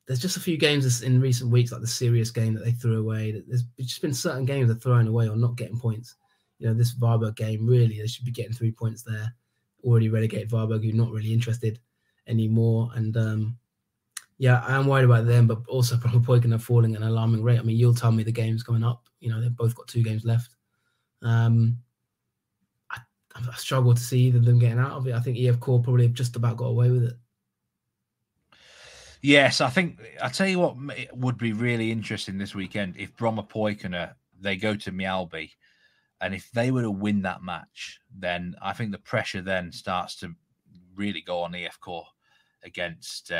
there's just a few games in recent weeks, like the serious game that they threw away. There's just been certain games they're throwing away or not getting points. This Varberg game, really, they should be getting 3 points there. Already relegated Varberg, who are not really interested anymore. And I am worried about them, but also Bromma Poikina are falling at an alarming rate. I mean, you'll tell me the game's coming up. They've both got 2 games left. I struggle to see either of them getting out of it. I think EF Core probably have just about got away with it. Yes, I tell you what, it would be really interesting this weekend if Bromma Poikina, they go to Mjällby, and if they were to win that match, then I think the pressure then starts to really go on EF Core against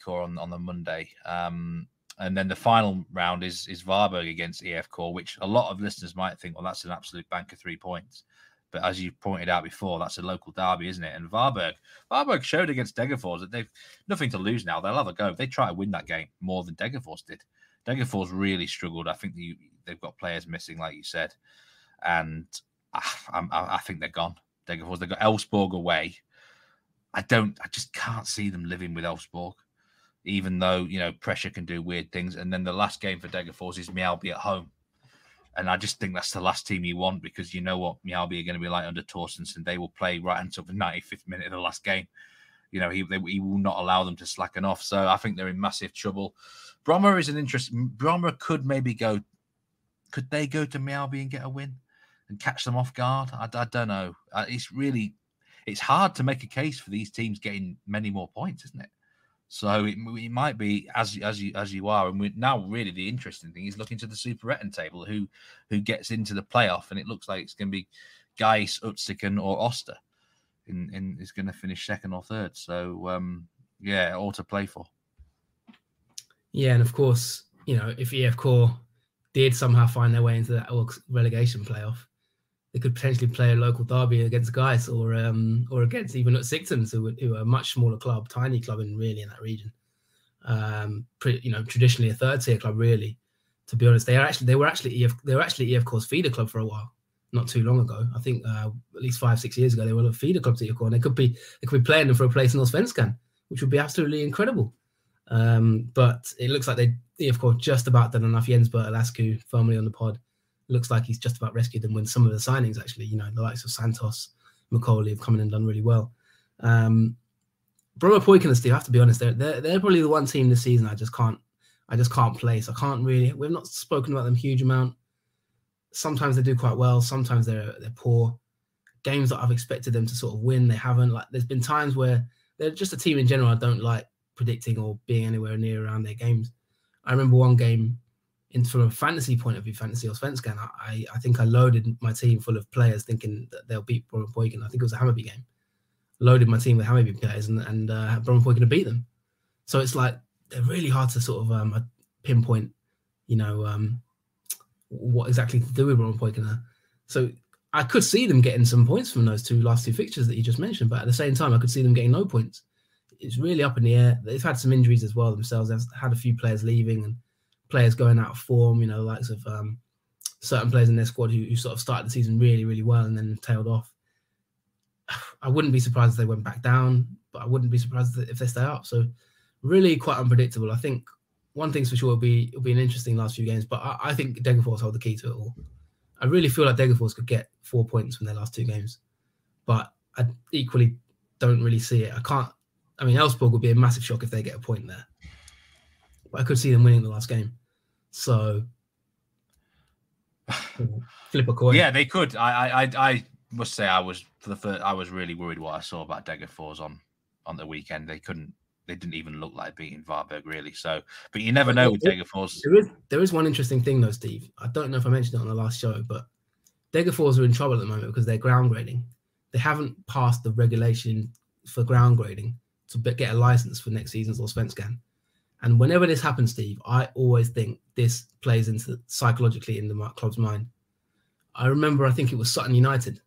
Core on the Monday. And then the final round is Varberg against EF Core, which a lot of listeners might think, well, that's an absolute bank of 3 points. But as you pointed out before, that's a local derby, isn't it? And Varberg showed against Degerfors that they've nothing to lose now. They'll have a go. They try to win that game more than Degerfors did. Degerfors really struggled. I think they've got players missing, like you said. And I think they're gone. Degerfors, they've got Elfsborg away. I just can't see them living with Elfsborg, even though, pressure can do weird things. And then the last game for Degerfors is Mjällby at home. And I just think that's the last team you want, because you know what Mjällby are going to be like under Torstensson. They will play right until the 95th minute of the last game. He will not allow them to slacken off. So I think they're in massive trouble. Bromma is an interesting. Bromma could they go to Mjällby and get a win and catch them off guard? I don't know. It's hard to make a case for these teams getting many more points, isn't it? So it might be as you are, and now really the interesting thing is looking to the Superettan table, who gets into the playoff, and it looks like it's going to be Gais, Utsikon, or Oster, is going to finish second or third. So all to play for. Yeah, and of course, if EF Core did somehow find their way into that relegation playoff, they could potentially play a local derby against Gais or against even Utsikon, who are a much smaller club, tiny club in that region. Traditionally a third tier club, really. To be honest, they were actually EF Core's feeder club for a while, not too long ago. I think at least 5-6 years ago they were a feeder club to EF Core, and they could be playing them for a place in Allsvenskan, which would be absolutely incredible. But it looks like EF Core just about done enough. Jens Bertalascu, firmly on the pod, looks like he's just about rescued them with some of the signings, actually. The likes of Santos, Macaulay have come in and done really well. Bromma Poikina, Steve, I have to be honest, they're probably the one team this season I just can't place. I can't really. We've not spoken about them a huge amount. Sometimes they do quite well. Sometimes they're poor. Games that I've expected them to sort of win, they haven't. Like, there's been times where they're just a team in general I don't like predicting or being anywhere near around their games. I remember one game, from a fantasy point of view, fantasy Allsvenskan, I think I loaded my team full of players thinking that they'll beat Bromma Poikina. I think it was a Hammarby game. Loaded my team with Hammarby players and Bromma Poikina beat them. So it's like they're really hard to sort of pinpoint, what exactly to do with Bromma Poikina. So I could see them getting some points from those last two fixtures that you just mentioned, but at the same time, I could see them getting no points. It's really up in the air. They've had some injuries as well themselves. They've had a few players leaving and players going out of form, the likes of certain players in their squad who sort of started the season really, really well and then tailed off. I wouldn't be surprised if they went back down, but I wouldn't be surprised if they stay up. So really quite unpredictable. I think one thing's for sure, it'll be an interesting last few games, but I think Degerfors hold the key to it all. I really feel like Degerfors could get 4 points from their last 2 games, but I equally don't really see it. Elfsborg would be a massive shock if they get a point there, but I could see them winning the last game. So flip a coin. Yeah, they could. I must say I was really worried what I saw about Degerfors on the weekend. They didn't even look like beating Varberg, really. So, but you never know with Degerfors. There is one interesting thing though, Steve. I don't know if I mentioned it on the last show, but Degerfors are in trouble at the moment because they're ground grading. They haven't passed the regulation for ground grading to get a license for next season's Allsvenskan. And whenever this happens, Steve, I always think this plays into psychologically in the club's mind. I remember, I think it was Sutton United.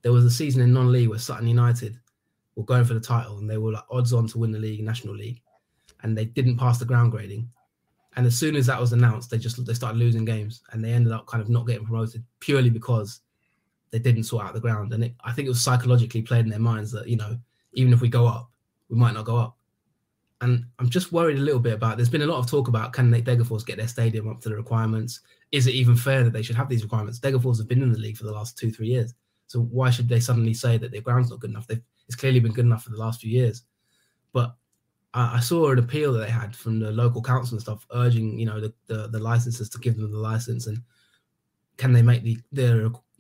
There was a season in non-league where Sutton United were going for the title and they were like odds on to win the league, National League, and they didn't pass the ground grading. And as soon as that was announced, they started losing games and they ended up kind of not getting promoted purely because they didn't sort out the ground. And I think it was psychologically played in their minds that, even if we go up, we might not go up. And I'm just worried a little bit about, there's been a lot of talk about, can Degerfors get their stadium up to the requirements? Is it even fair that they should have these requirements? Degerfors have been in the league for the last 2-3 years. So why should they suddenly say that their ground's not good enough? It's clearly been good enough for the last few years. But I saw an appeal that they had from the local council and stuff, urging, the licenses to give them the license, and can they make the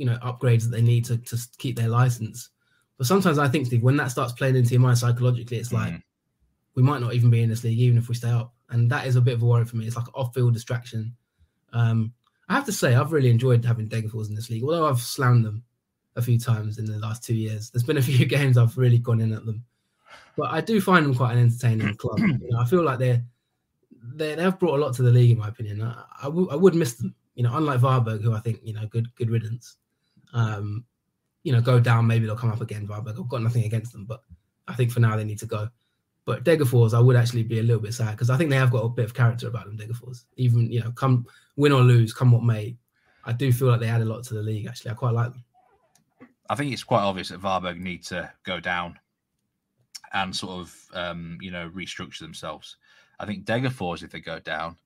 upgrades that they need to keep their license? But sometimes I think, Steve, when that starts playing into your mind psychologically, it's like, we might not even be in this league, even if we stay up. And that is a bit of a worry for me. It's like an off-field distraction. I have to say, I've really enjoyed having Degerfors in this league, although I've slammed them a few times in the last 2 years. There's been a few games I've really gone in at them. But I do find them quite an entertaining club. I feel like they have brought a lot to the league, in my opinion. I would miss them. Unlike Varberg, who I think, good riddance. Go down, maybe they'll come up again, Varberg. I've got nothing against them, but I think for now they need to go. But Degerfors, I would actually be a little bit sad because I think they have got a bit of character about them, Degerfors. Even, come win or lose, come what may, I do feel like they add a lot to the league, actually. I quite like them. I think it's quite obvious that Varberg need to go down and sort of, restructure themselves. I think Degerfors, if they go down,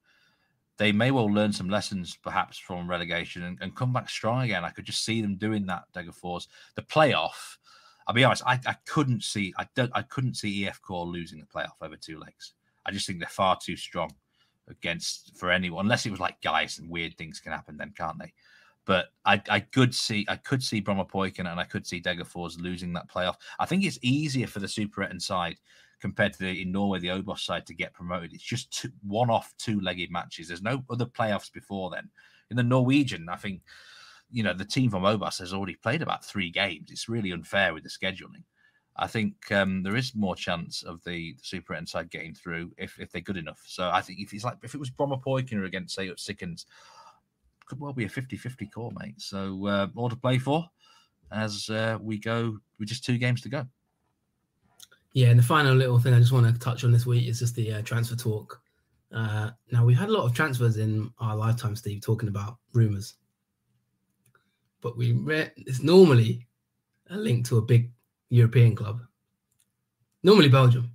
they may well learn some lessons, perhaps, from relegation and come back strong again. I could just see them doing that, Degerfors. The playoff, I'll be honest, I couldn't see EF Core losing the playoff over 2 legs. I just think they're far too strong for anyone, unless it was like Gais and weird things can happen then, can't they? But I could see Brommapoiken and I could see Degerfors losing that playoff. I think it's easier for the Superettan side compared to in Norway, the Obos side, to get promoted. It's just one-off 2-legged matches. There's no other playoffs before then. In the Norwegian, I think, the team from Obos has already played about 3 games. It's really unfair with the scheduling. I think there is more chance of the Superettan side getting through if they're good enough. So I think if it was Brommapoiken against, say, Sickens, could well be a 50-50 core, mate. So all to play for as we go with just 2 games to go. Yeah, and the final little thing I just want to touch on this week is just the transfer talk. Now, we've had a lot of transfers in our lifetime, Steve, talking about rumours. But it's normally a link to a big European club. Normally Belgium.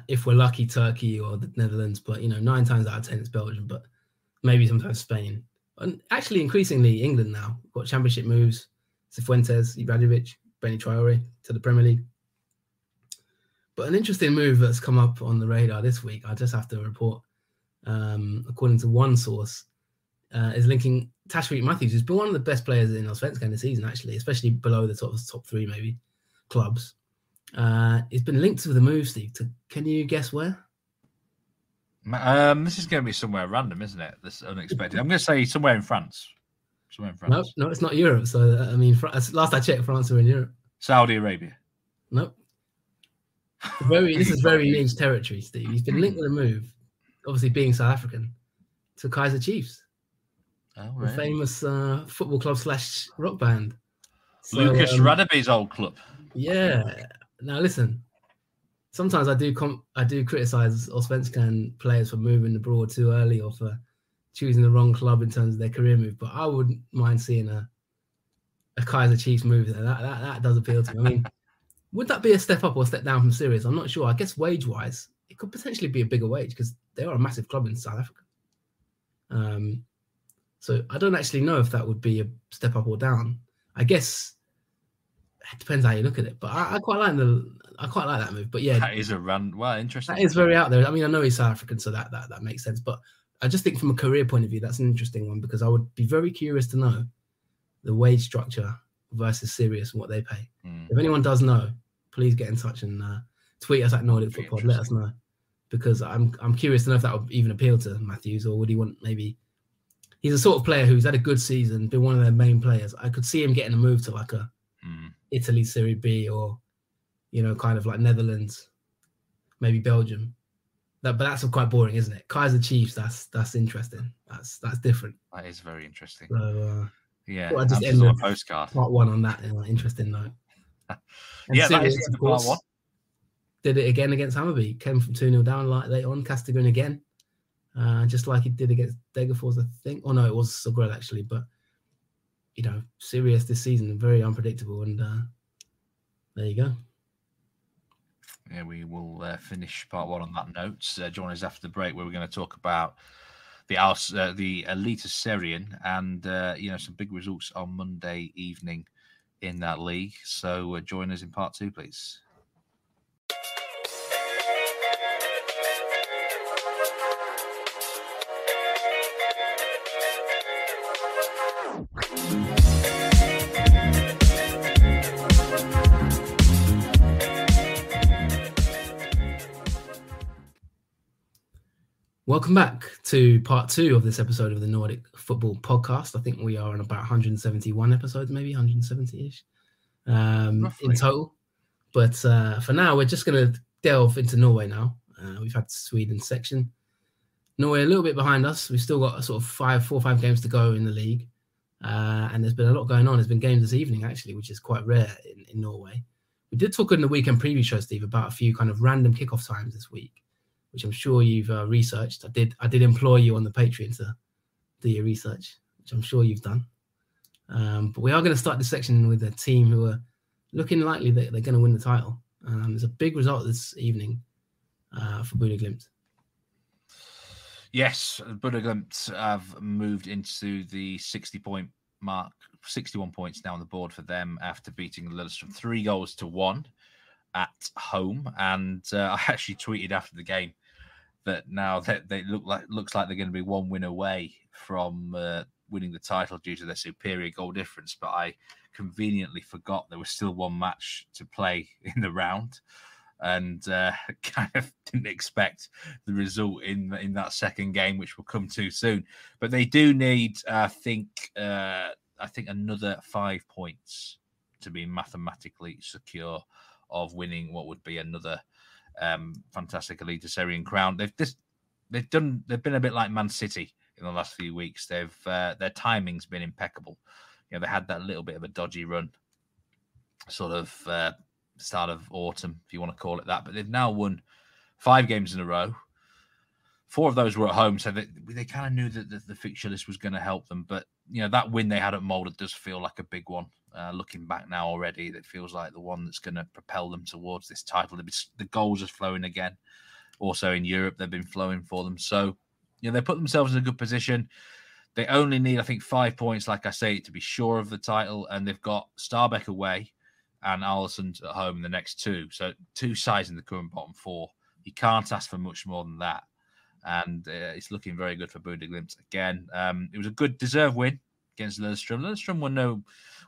If we're lucky, Turkey or the Netherlands. But, 9 times out of 10, it's Belgium. But maybe sometimes Spain. And actually, increasingly, England now. We've got championship moves. Cifuentes, Ibrahimovic, Benny Traore to the Premier League. But an interesting move that's come up on the radar this week, I just have to report, according to one source, is linking Tashreeq Matthews, who's been one of the best players in Allsvenskan this season, actually, especially below the top 3, maybe, clubs. It's been linked to the move, Steve. Can you guess where? This is going to be somewhere random, isn't it? This is unexpected. I'm going to say somewhere in France. No, it's not Europe. So, last I checked, France were in Europe. Saudi Arabia. Nope. This is very niche territory, Steve. He's been linked with a move, obviously being South African, to Kaizer Chiefs. Oh, really? The famous football club / rock band. So, Lucas Radaby's old club. Yeah. Now listen, sometimes I do criticize Allsvenskan players for moving abroad too early or for choosing the wrong club in terms of their career move. But I wouldn't mind seeing a Kaizer Chiefs move there. That does appeal to me. I mean, would that be a step up or a step down from Sirius? I'm not sure. I guess wage-wise, it could potentially be a bigger wage because they are a massive club in South Africa. So I don't actually know if that would be a step up or down. I guess it depends how you look at it. But I quite like that move. But yeah, that is interesting. That is very out there. I mean, I know he's South African, so that makes sense. But I just think from a career point of view, that's an interesting one because I would be very curious to know the wage structure versus Sirius and what they pay. If anyone does know, please get in touch and tweet us at Nordic Football. Let us know because I'm curious to know if that would even appeal to Matthews or would he want maybe. He's a sort of player who's had a good season, been one of their main players. I could see him getting a move to like a Italy Serie B or, kind of like Netherlands, maybe Belgium. But that's quite boring, isn't it? Kaizer Chiefs, that's interesting. That's different. That is very interesting. So, yeah, I just end on a postcard. Part 1 on that interesting note. Yeah, Sirius, that is of course, part 1. Did it again against Hammarby. Came from 2-0 down late on. Castigan again. Just like he did against Degerfors, I think. Oh, no, it was Sogrel, actually. But, Sirius this season, very unpredictable. And there you go. Yeah, we will finish part one on that note. Join us after the break, where we're going to talk about the Eliteserien and some big results on Monday evening in that league. So join us in part two, please. Welcome back to part two of this episode of the Nordic Football Podcast. I think we are on about 171 episodes, maybe 170-ish in total. But for now, we're just going to delve into Norway now. We've had Sweden section. Norway a little bit behind us. We've still got sort of 4 or 5 games to go in the league. And there's been a lot going on. There's been games this evening, actually, which is quite rare in Norway. We did talk in the weekend preview show, Steve, about a few kind of random kickoff times this week, which I'm sure you've researched. I did employ you on the Patreon to do your research, which I'm sure you've done. But we are going to start this section with a team who are looking likely that they're going to win the title. There's a big result this evening for Bodø Glimt. Yes, Bodø Glimt have moved into the 60-point mark, 61 points now on the board for them after beating Lillestrøm 3-1 at home. And I actually tweeted after the game that now that they looks like they're going to be one win away from winning the title due to their superior goal difference. But I conveniently forgot there was still one match to play in the round, and kind of didn't expect the result in that second game, which will come too soon. But they do need, I think another 5 points to be mathematically secure of winning what would be another fantastic Eliteserien crown. They've been a bit like Man City in the last few weeks. Their timing's been impeccable. They had that little bit of a dodgy run, sort of start of autumn, if you want to call it that. But they've now won 5 games in a row. 4 of those were at home, so they kind of knew that the fixture list was going to help them. But that win they had at Molde does feel like a big one. Looking back now already, that feels like the one that's going to propel them towards this title. The goals are flowing again. Also in Europe, they've been flowing for them. So, they put themselves in a good position. They only need, I think, 5 points, like I say, to be sure of the title. And they've got Stabæk away and Ålesund at home in the next 2. So 2 sides in the current bottom 4. You can't ask for much more than that. And it's looking very good for Bodø Glimt again. It was a good, deserved win against Lillestrøm. Lillestrøm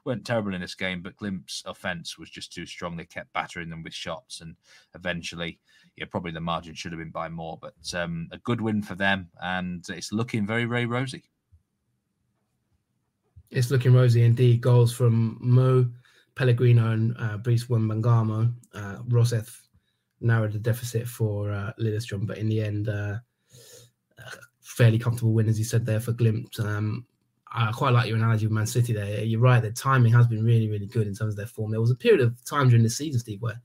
weren't terrible in this game, but Glimt's offence was just too strong. They kept battering them with shots, and eventually, probably the margin should have been by more. But a good win for them, and it's looking very, very rosy. It's looking rosy indeed. Goals from Mo, Pellegrino, and Brice Wembangamo. Roseth narrowed the deficit for Lillestrøm, but in the end, fairly comfortable win, as you said there, for Glimt. I quite like your analogy with Man City there. You're right, the timing has been really, really good in terms of their form. There was a period of time during this season, Steve, where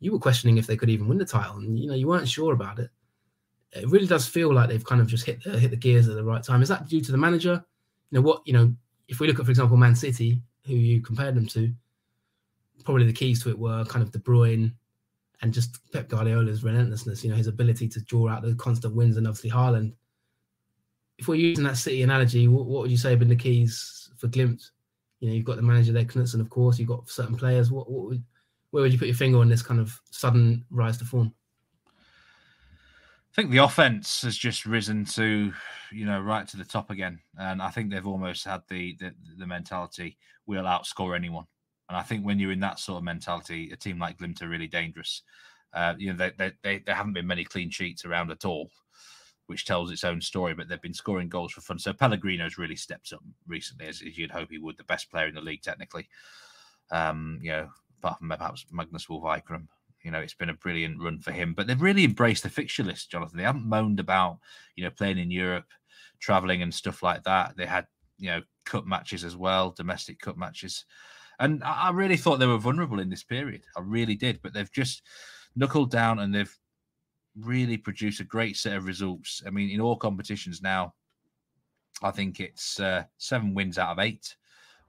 you were questioning if they could even win the title, and you weren't sure about it. It really does feel like they've kind of just hit the gears at the right time. Is that due to the manager? If we look at, for example, Man City, who you compared them to, probably the keys to it were kind of De Bruyne and just Pep Guardiola's relentlessness, his ability to draw out the constant wins, and obviously Haaland. If we're using that City analogy, what would you say have been the keys for Glimt? You've got the manager there, Knudsen, of course. You've got certain players. Where would you put your finger on this kind of sudden rise to form? I think the offense has just risen to, right to the top again. And I think they've almost had the mentality, we'll outscore anyone. And I think when you're in that sort of mentality, a team like Glimt are really dangerous. There haven't been many clean sheets around at all, which tells its own story, but they've been scoring goals for fun. So Pellegrino's really stepped up recently, as you'd hope he would, the best player in the league, technically. Apart from perhaps Magnus Wolff-Eikrem. It's been a brilliant run for him. But they've really embraced the fixture list, Jonathan. They haven't moaned about, playing in Europe, travelling and stuff like that. They had, cup matches as well, domestic cup matches. And I really thought they were vulnerable in this period. I really did. But they've just knuckled down and they've really produced a great set of results. I mean, in all competitions now, I think it's 7 wins out of 8,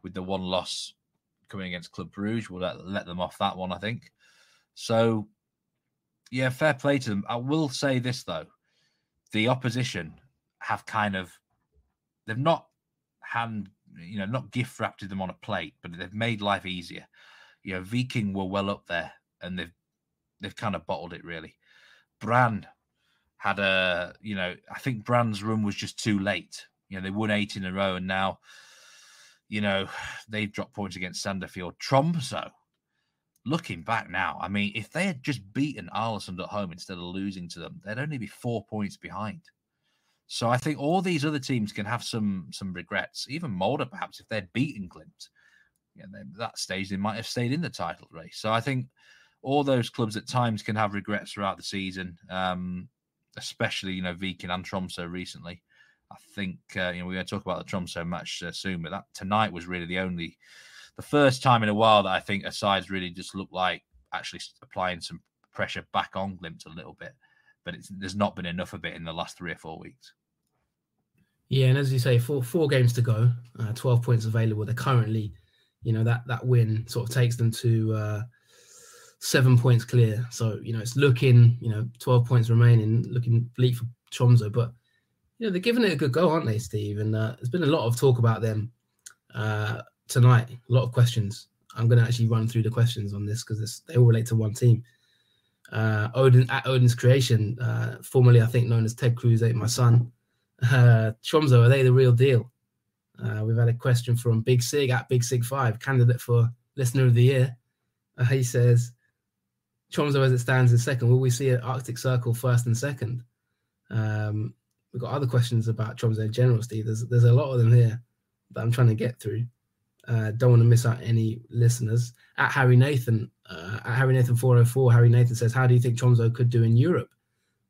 with the 1 loss coming against Club Brugge. We'll let them off that one, I think. So Yeah, fair play to them. I will say this, though. The opposition have they've not not gift wrapped them on a plate, but they've made life easier. Viking were well up there, and they've kind of bottled it, really. Brann had I think Brann's run was just too late. They won 8 in a row, and now, they've dropped points against Sandefjord. Tromsø, looking back now, I mean, if they had just beaten Ålesund at home instead of losing to them, they'd only be 4 points behind. So I think all these other teams can have some regrets. Even Molde, perhaps, if they'd beaten Glimt, at that stage they might have stayed in the title race. So I think all those clubs at times can have regrets throughout the season, especially Viking and Tromsø recently. I think we're going to talk about the Tromsø match soon, but that tonight was really the first time in a while that I think a side's really just looked like actually applying some pressure back on Glimt a little bit. But there's not been enough of it in the last 3 or 4 weeks. Yeah, and as you say, four games to go, 12 points available. They're currently, that win sort of takes them to 7 points clear. So, it's looking, 12 points remaining, looking bleak for Tromsø. But, they're giving it a good go, aren't they, Steve? And there's been a lot of talk about them tonight, a lot of questions. I'm going to actually run through the questions on this because they all relate to one team. Odin's Creation, formerly I think known as Ted Cruz Ate My Son. Tromsø, are they the real deal? We've had a question from Big Sig at Big Sig 5, candidate for Listener of the Year. He says, Tromsø as it stands in second, will we see an Arctic Circle first and second? We've got other questions about Tromsø in general, Steve. There's a lot of them here that I'm trying to get through. Don't want to miss out any listeners. At Harry Nathan 404, Harry Nathan says, how do you think Tromsø could do in Europe?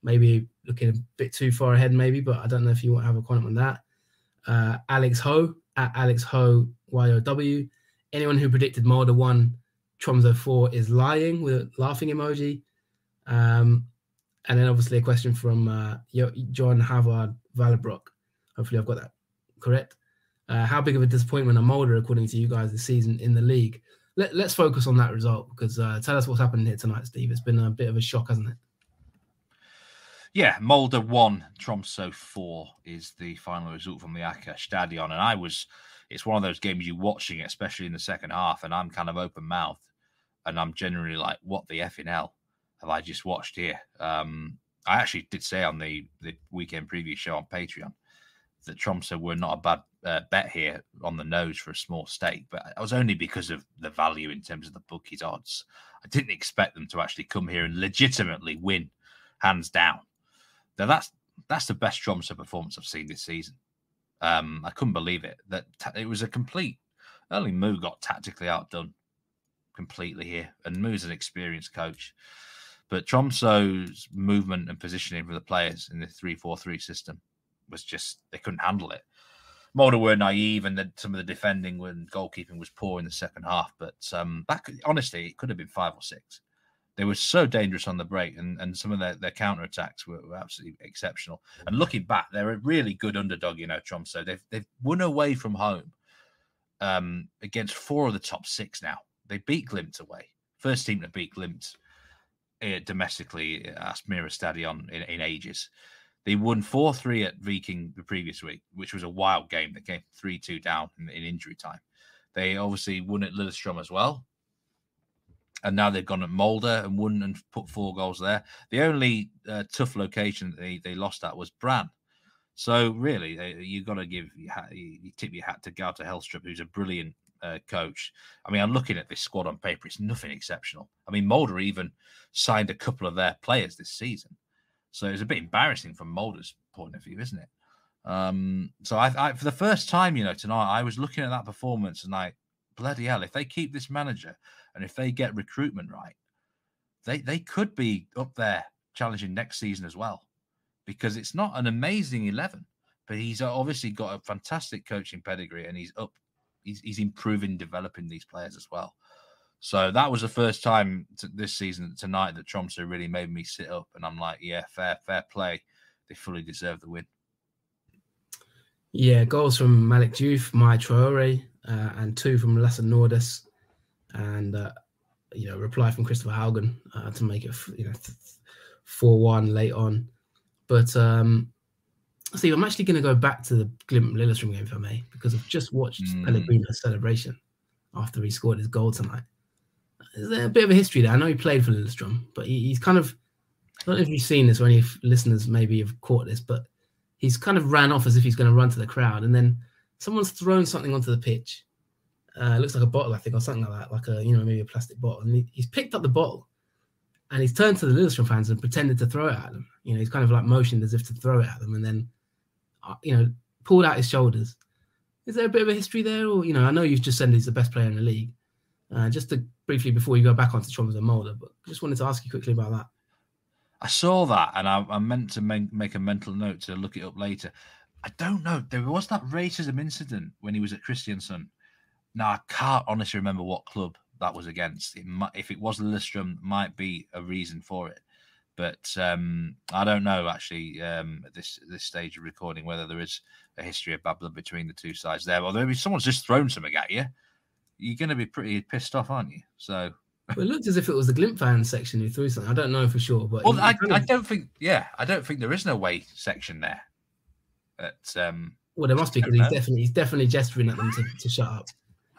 Maybe looking a bit too far ahead, maybe, but I don't know if you want to have a comment on that. Alex Ho, at Alex Ho YOW. Anyone who predicted Molde 1, Tromsø 4 is lying, with a laughing emoji. And then obviously a question from John Havard Vallerbrock. Hopefully I've got that correct. How big of a disappointment are Molde, according to you guys, this season in the league? Let's focus on that result, because tell us what's happened here tonight, Steve. It's been a bit of a shock, hasn't it? Yeah, Molde 1, Tromsø 4 is the final result from the Aker Stadion. And it's one of those games you're watching, especially in the second half, and I'm kind of open-mouthed. And I'm generally like, what the effing hell have I just watched here? I actually did say on the weekend preview show on Patreon that Tromsø were not a bad bet here on the nose for a small stake, but it was only because of the value in terms of the bookies' odds. I didn't expect them to actually come here and legitimately win, hands down. Now that's the best Tromsø performance I've seen this season. I couldn't believe it. That it was a complete. Only Moo got tactically outdone completely here, and Moo's an experienced coach. But Tromsø's movement and positioning for the players in the 3-4-3 system was just, they couldn't handle it. Molde were naive, and some of the defending and goalkeeping was poor in the second half. But honestly, it could have been 5 or 6. They were so dangerous on the break, and some of their counter-attacks were absolutely exceptional. And looking back, they're a really good underdog, Tromsø. They've won away from home against 4 of the top 6 now. They beat Glimt away. First team to beat Glimt domestically at Aspmyra Stadion in ages. They won 4-3 at Viking the previous week, which was a wild game. They came 3-2 down in injury time. They obviously won at Lillestrøm as well. And now they've gone at Molde and won and put 4 goals there. The only tough location they lost at was Brann. So really, you've got to you tip your hat to Gaute Helstrup, who's a brilliant coach. I mean, I'm looking at this squad on paper. It's nothing exceptional. I mean, Molde even signed a couple of their players this season. So it's a bit embarrassing from Molde's point of view, isn't it? So I for the first time, tonight, I was looking at that performance and like, bloody hell, if they keep this manager and if they get recruitment right, they could be up there challenging next season as well, because it's not an amazing 11, but he's obviously got a fantastic coaching pedigree, and he's improving, developing these players as well. So that was the first time this season tonight that Tromsø really made me sit up, and I'm like, yeah, fair play. They fully deserve the win. Yeah, goals from Malik Diouf, Mai Traore, and 2 from Lasse Nordis. And reply from Christopher Haugen to make it 4-1 late on. But Steve, I'm actually going to go back to the Glimt-Lillestrøm game, if I may, because I've just watched Pellegrino's celebration after he scored his goal tonight. Is there a bit of a history there? I know he played for Lillestrøm, but he's kind of, I don't know if you've seen this or any listeners maybe have caught this, but he's kind of ran off as if he's going to run to the crowd, and then someone's thrown something onto the pitch. It looks like a bottle, I think, or something like that, like maybe a plastic bottle. And he's picked up the bottle, and he's turned to the Lillestrøm fans and pretended to throw it at them. He's kind of like motioned as if to throw it at them, and then, pulled out his shoulders. Is there a bit of a history there? Or, I know you've just said he's the best player in the league. Just to briefly, before you go back onto Tromsø and Molde, but just wanted to ask you quickly about that. I saw that, and I meant to make a mental note to look it up later. I don't know. There was that racism incident when he was at Kristiansund. Now, I can't honestly remember what club that was against. If it was Lillestrøm, might be a reason for it. But I don't know, actually, at this stage of recording, whether there is a history of bad blood between the two sides there. Although if someone's just thrown something at you, you're going to be pretty pissed off, aren't you? So... Well, it looked as if it was the Glimt fan section who threw something. I don't know for sure, but I don't think there is no away section there. Well, there must be, because he's definitely gesturing at them to shut up,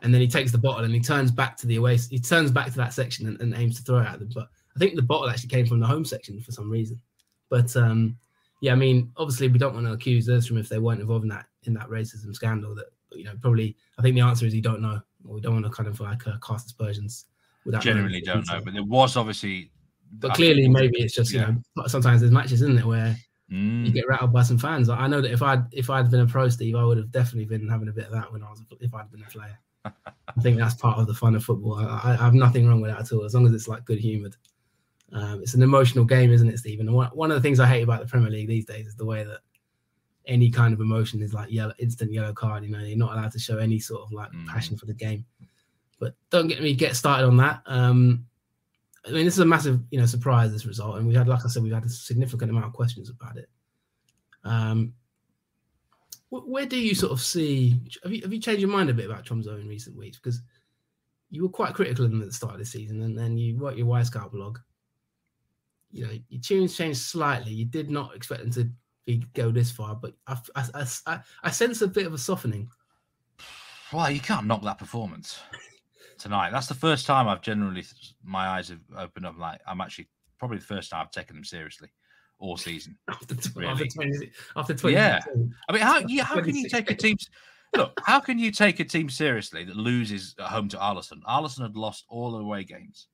and then he takes the bottle and he turns back to the away. He turns back to that section and aims to throw it at them. But I think the bottle actually came from the home section for some reason. But obviously we don't want to accuse Lillestrøm if they weren't involved in that racism scandal. That probably I think the answer is you don't know, or we don't want to kind of like cast aspersions. Generally don't know, but there was obviously. But clearly, maybe it's just sometimes there's matches, isn't it, where you get rattled by some fans. I know that if I'd been a pro, Steve, I would have definitely been having a bit of that if I'd been a player. I think that's part of the fun of football. I have nothing wrong with that at all, as long as it's like good humoured. It's an emotional game, isn't it, Steve? And one of the things I hate about the Premier League these days is the way that any kind of emotion is like instant yellow card. You're not allowed to show any sort of like passion for the game. But don't get started on that. This is a massive, surprise, this result. And we had, like I said, we've had a significant amount of questions about it. Where do you sort of see, have you changed your mind a bit about Tromsø in recent weeks? Because you were quite critical of them at the start of the season, and then you wrote your Wisecout blog. Your tunes changed slightly. You did not expect them to go this far, but I sense a bit of a softening. Well, you can't knock that performance tonight. That's the first time my eyes have opened up. Like, I'm actually probably the first time I've taken them seriously all season. After 20. Yeah. I mean, how can you take a team? Look, how can you take a team seriously that loses at home to Ålesund? Ålesund had lost all the away games,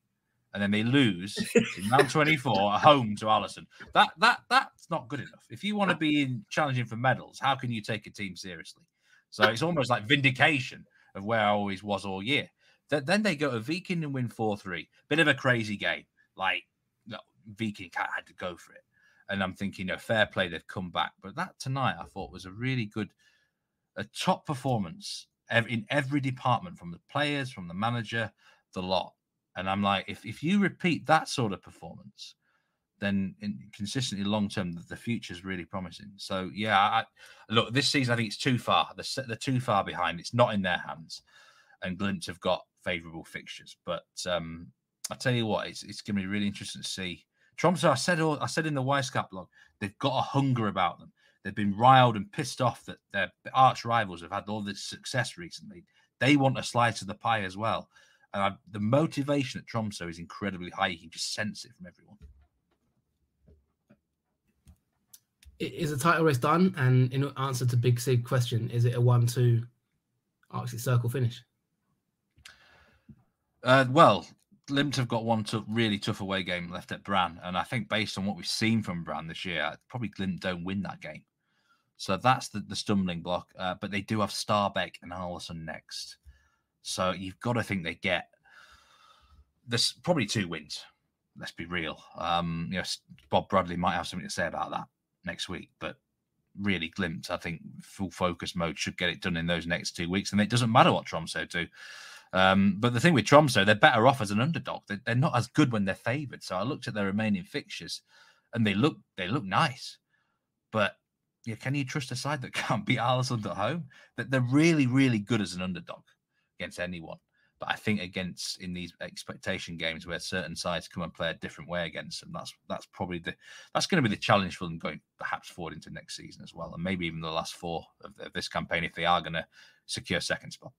and then they lose in round 24 at home to Ålesund. That's not good enough. If you want to be challenging for medals, how can you take a team seriously? So it's almost like vindication of where I always was all year. Then they go to Viking and win 4-3. Bit of a crazy game. Like, Viking had to go for it. And I'm thinking, fair play, they've come back. But that tonight, I thought, was a top performance in every department, from the players, from the manager, the lot. And I'm like, if you repeat that sort of performance, then consistently long term, the future is really promising. So, look, this season, I think it's too far. They're too far behind. It's not in their hands. And Glimt have got favourable fixtures. But I tell you what, it's going to be really interesting to see. Tromsø, I said in the Wisecout blog, they've got a hunger about them. They've been riled and pissed off that their arch rivals have had all this success recently. They want a slice of the pie as well. And the motivation at Tromsø is incredibly high. You can just sense it from everyone. Is the title race done? And in answer to Big Sig's question, is it a 1-2 Arctic Circle finish? Well, Glimt have got one really tough away game left at Brann, and I think based on what we've seen from Brann this year, probably Glimt don't win that game. So that's the stumbling block. But they do have Stabæk and Ålesund next. So you've got to think they get there's probably 2 wins. Let's be real. Bob Bradley might have something to say about that next week, but really Glimt, I think full focus mode should get it done in those next 2 weeks, and it doesn't matter what Tromsø do. But the thing with Tromsø, they're better off as an underdog. They're not as good when they're favoured. So I looked at their remaining fixtures, and they look nice. But can you trust a side that can't beat Ålesund at home? That they're really, really good as an underdog against anyone. But I think in these expectation games where certain sides come and play a different way against them, that's probably that's going to be the challenge for them going perhaps forward into next season as well, and maybe even the last 4 of this campaign if they are going to secure second spot.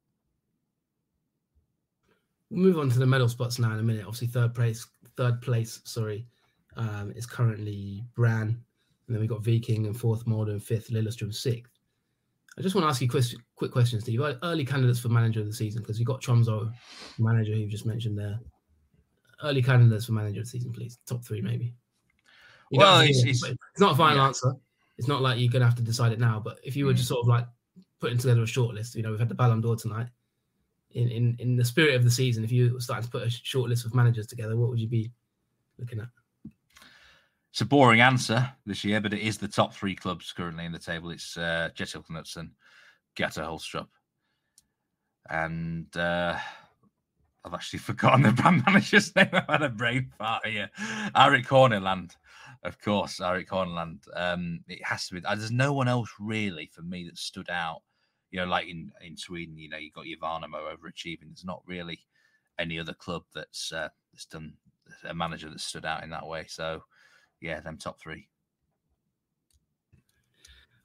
We'll move on to the medal spots now in a minute. Obviously, third place, is currently Brann, and then we got Viking in 4th, Molde in 5th, Lillestrøm 6th. I just want to ask you quick questions, Steve. Early candidates for manager of the season, because you got Tromsø manager who you just mentioned there. Early candidates for manager of the season, please. Top 3, maybe. It's not a final answer. It's not like you're going to have to decide it now. But if you were just sort of like putting together a short list, we've had the Ballon d'Or tonight. In the spirit of the season, if you were starting to put a short list of managers together, what would you be looking at? It's a boring answer this year, but it is the top 3 clubs currently in the table. It's Kjetil Knutsen, Gaute Holstrup, and I've actually forgotten the brand manager's name. I've had a brain fart here. Arik Horneland, of course. Arik Horneland. It has to be. There's no one else really for me that stood out. Like in Sweden, you got your Värnamo overachieving. There's not really any other club that's done a manager that stood out in that way. So, yeah, them top 3.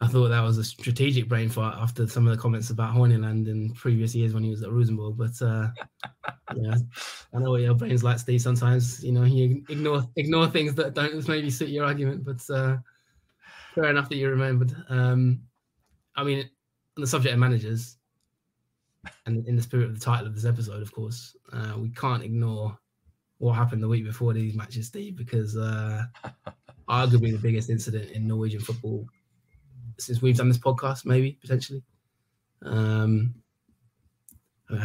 I thought that was a strategic brain fart after some of the comments about Horneland in previous years when he was at Rosenborg. But yeah, I know what your brain's like, Steve. Sometimes you ignore things that don't maybe suit your argument. But fair enough that you remembered. I mean, on the subject of managers, and in the spirit of the title of this episode, of course, we can't ignore what happened the week before these matches, Steve, because arguably the biggest incident in Norwegian football since we've done this podcast, maybe, potentially. I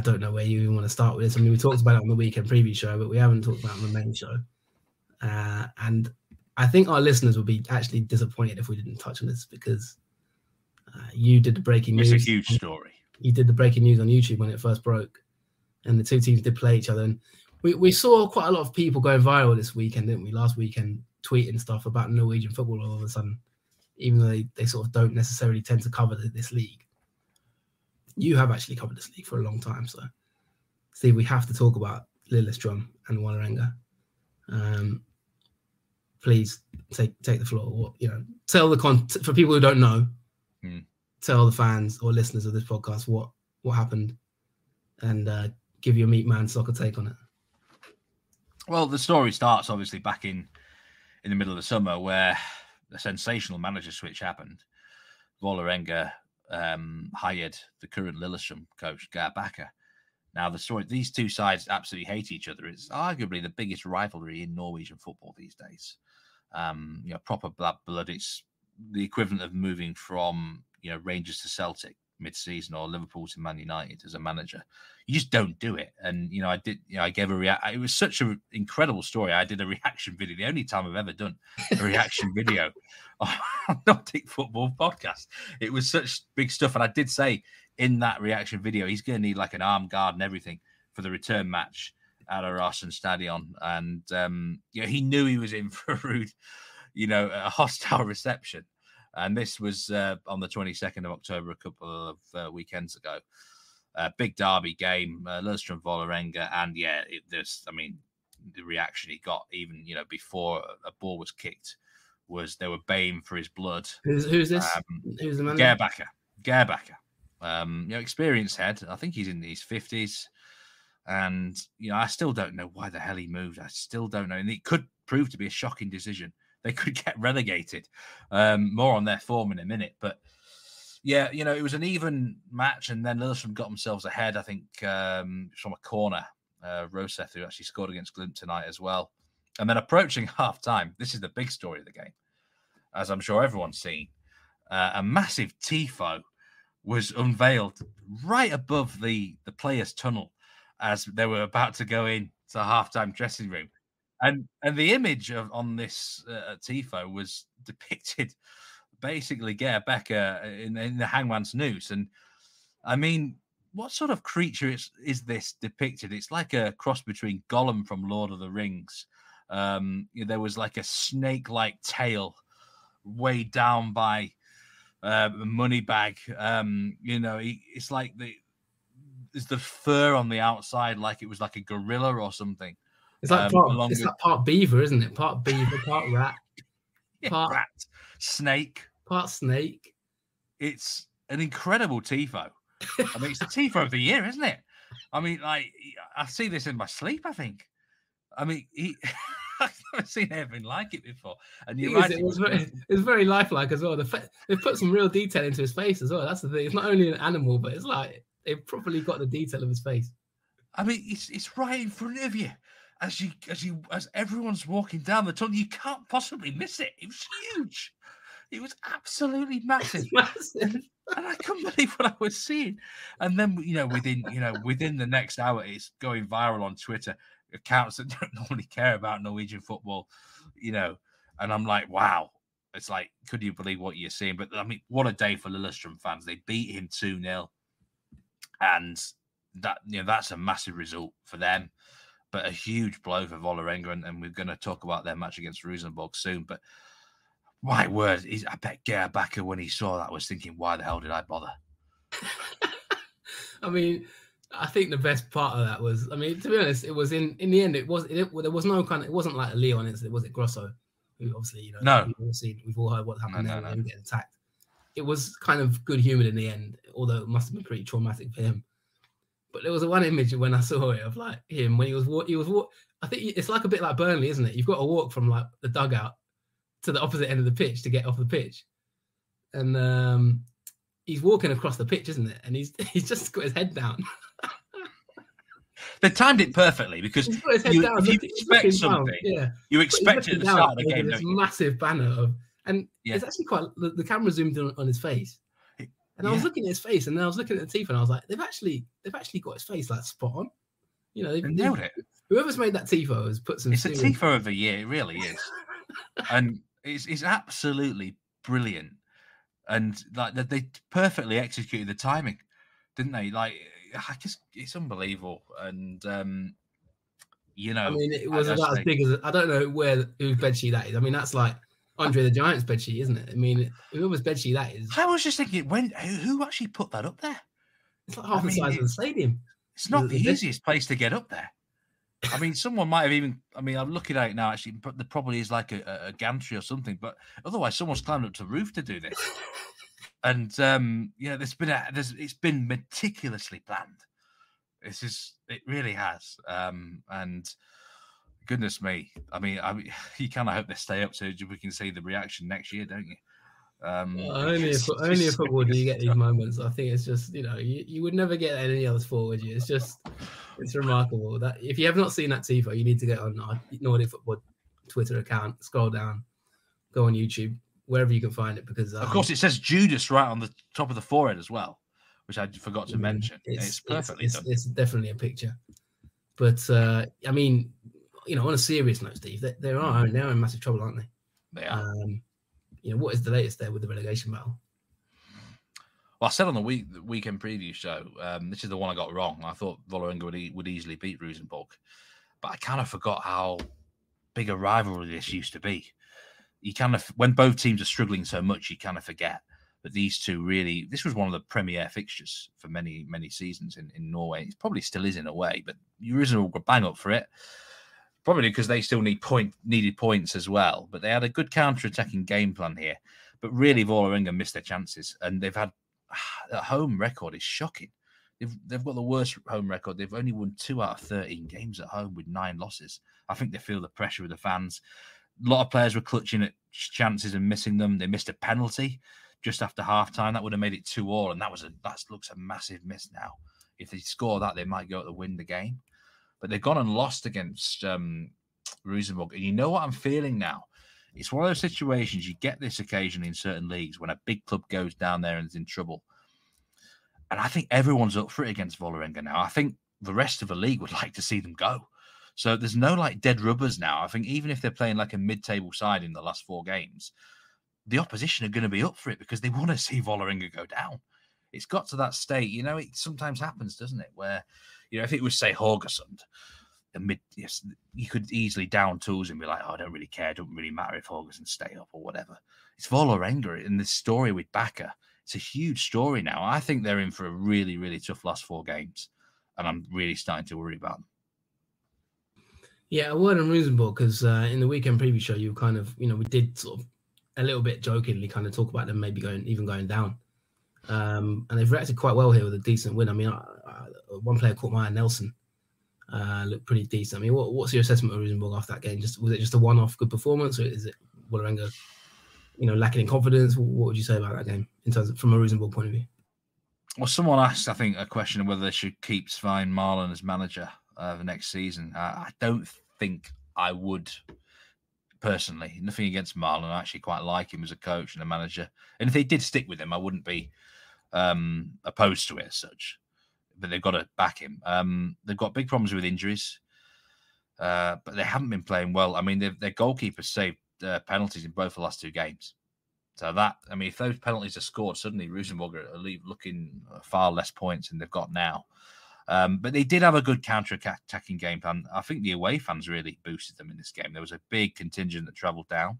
don't know where you even want to start with this. I mean, we talked about it on the weekend preview show, but we haven't talked about it on the main show. And I think our listeners would be actually disappointed if we didn't touch on this, because you did the breaking news. It's a huge story. You did the breaking news on YouTube when it first broke, and the 2 teams did play each other. And we saw quite a lot of people going viral this weekend, didn't we? Last weekend, tweeting stuff about Norwegian football all of a sudden, even though they sort of don't necessarily tend to cover this league. You have actually covered this league for a long time. So, Steve, we have to talk about Lillestrøm and Vålerenga. Please take the floor. Tell for people who don't know, tell the fans or listeners of this podcast what happened, and give your meat man soccer take on it. Well, the story starts obviously back in the middle of the summer, where a sensational manager switch happened. Vålerenga hired the current Lillestrøm coach, Geir Bakke. Now, the story, these 2 sides absolutely hate each other. It's arguably the biggest rivalry in Norwegian football these days. Proper blood. It's the equivalent of moving from Rangers to Celtic mid-season, or Liverpool to Man United as a manager. You just don't do it. And I gave a reaction. It was such an incredible story. I did a reaction video, the only time I've ever done a reaction video on Nordic Football Podcast. It was such big stuff, and I did say in that reaction video he's going to need like an armed guard and everything for the return match at Aarhus Stadion. And he knew he was in for a rude, a hostile reception. And this was on the 22nd of October, a couple of weekends ago. Big derby game, Lillestrøm Vålerenga, and the reaction he got even before a ball was kicked was they were baying for his blood. Who's this? Who's the manager? Geir Bakke. Experienced head. I think he's in his 50s, and I still don't know why the hell he moved. I still don't know, and it could prove to be a shocking decision. They could get relegated. More on their form in a minute. But, yeah, it was an even match, and then Lillestrøm got themselves ahead, I think, from a corner. Roseth, who actually scored against Glimt tonight as well. And then approaching half-time, this is the big story of the game, as I'm sure everyone's seen. A massive tifo was unveiled right above the players' tunnel as they were about to go in to the half-time dressing room. And the image on this tifo was depicted basically Geir Bakke in the hangman's noose. And I mean, what sort of creature is this depicted? It's like a cross between Gollum from Lord of the Rings. There was like a snake-like tail weighed down by a money bag. It's like the fur on the outside, like it was like a gorilla or something. It's like part beaver, isn't it? Part beaver, part rat, part rat, snake, part snake. It's an incredible tifo. I mean, it's the tifo of the year, isn't it? I mean, like, I see this in my sleep, I think. I mean, I've never seen anything like it before. And you're right. It's very lifelike as well. They've put some real detail into his face as well. That's the thing. It's not only an animal, but it's like they've properly got the detail of his face. I mean, it's right in front of you. As everyone's walking down the tunnel, you can't possibly miss it. It was huge. It was absolutely massive. And I couldn't believe what I was seeing. And then, within the next hour, it's going viral on Twitter. Accounts that don't normally care about Norwegian football, and I'm like, wow. It's like, could you believe what you're seeing? But I mean, what a day for Lillestrøm fans. They beat him 2-0. And that, that's a massive result for them. But a huge blow for Vålerenga, and we're going to talk about their match against Rosenborg soon. But my word, I bet Geir Bakke, when he saw that, was thinking, why the hell did I bother? I mean, I think the best part of that was, I mean, to be honest, it was in the end, there was no kind of, it wasn't like a Leon incident, was it? Grosso, who obviously, no, we've all heard what happened there, him getting attacked. It was kind of good humored in the end, although it must have been pretty traumatic for him. But there was one image when I saw it of like him when he was I think it's like a bit like Burnley, isn't it? You've got to walk from like the dugout to the opposite end of the pitch to get off the pitch, and he's walking across the pitch, isn't it? And he's just got his head down. They timed it perfectly because if you expect something, you expect it at the start of the game. This massive banner it's actually quite. The camera zoomed in on his face. And I was looking at his face, and then I was looking at the teeth, and I was like, they've actually got his face like spot on. They nailed it. Whoever's made that tifo has put some. It's a tifo of the year, it really is, and it's absolutely brilliant. And like they perfectly executed the timing, didn't they? Like, it's unbelievable. And I mean, it was about as big as I don't know whose bedsheet that is. I mean, that's like Andre the Giant's bedsheet, isn't it? I mean, whoever's bedsheet that is. I was just thinking, who actually put that up there? It's like half the size of the stadium. It's not the easiest place to get up there. I mean, someone might have even. I mean, I'm looking at it now. Actually, there probably is like a gantry or something. But otherwise, someone's climbed up to the roof to do this. And it's been meticulously planned. It really has. And goodness me, I mean, you kind of hope they stay up so we can see the reaction next year, don't you? Only a football do you get these moments. I think it's just, you would never get any other sport, would you? It's remarkable that if you have not seen that tifo, you need to get on our Nordic Football Twitter account, scroll down, go on YouTube, wherever you can find it, because of course it says Judas right on the top of the forehead as well, which I forgot to mention. It's perfectly done. It's definitely a picture. But I mean, on a serious note, Steve, they're in massive trouble, aren't they? They are. What is the latest there with the relegation battle? Well, I said on the weekend preview show, this is the one I got wrong. I thought Vålerenga would easily beat Rosenborg, but I kind of forgot how big a rivalry this used to be. You kind of, when both teams are struggling so much, you kind of forget that these two really, this was one of the premier fixtures for many, many seasons in Norway. It probably still is in a way, but Rosenborg were bang up for it. Probably because they still needed points as well. But they had a good counter-attacking game plan here. But really, Vålerenga missed their chances. And they've had a home record is shocking. They've got the worst home record. They've only won 2 out of 13 games at home with 9 losses. I think they feel the pressure of the fans. A lot of players were clutching at chances and missing them. They missed a penalty just after half-time. That would have made it 2-2. And that looks a massive miss now. If they score that, they might go out to win the game. But they've gone and lost against Rosenborg. And you know what I'm feeling now? It's one of those situations, you get this occasionally in certain leagues when a big club goes down there and is in trouble. And I think everyone's up for it against Vålerenga now. I think the rest of the league would like to see them go. So there's no dead rubbers now. I think even if they're playing like a mid-table side in the last 4 games, the opposition are going to be up for it because they want to see Vålerenga go down. It's got to that state. It sometimes happens, doesn't it? Where, if it was, say, Haugesund, you could easily down tools and be like, oh, I don't really care. It doesn't really matter if Haugesund stay up or whatever. It's Vålerenga in this story with Bakke. It's a huge story now. I think they're in for a really, really tough last 4 games. and I'm really starting to worry about them. Yeah, a word on Rosenborg, because in the weekend preview show, you kind of, we did sort of a little bit jokingly kind of talk about them maybe going down. And they've reacted quite well here with a decent win. I mean, one player caught my eye, Nelson, looked pretty decent. I mean, what's your assessment of Rosenborg after that game? Was it just a one-off good performance, or is it Vålerenga, lacking in confidence? What would you say about that game in terms of from a Rosenborg point of view? Well, someone asked, I think, a question of whether they should keep Svein Marlon as manager the next season. I don't think I would personally. Nothing against Marlon. I actually quite like him as a coach and a manager. And if they did stick with him, I wouldn't be opposed to it as such. But they've got to back him. They've got big problems with injuries, but they haven't been playing well. I mean, their goalkeepers saved penalties in both the last 2 games. So that, I mean, if those penalties are scored, suddenly Rosenborg are looking far less points than they've got now. But they did have a good counter-attacking game plan. I think the away fans really boosted them in this game. There was a big contingent that travelled down.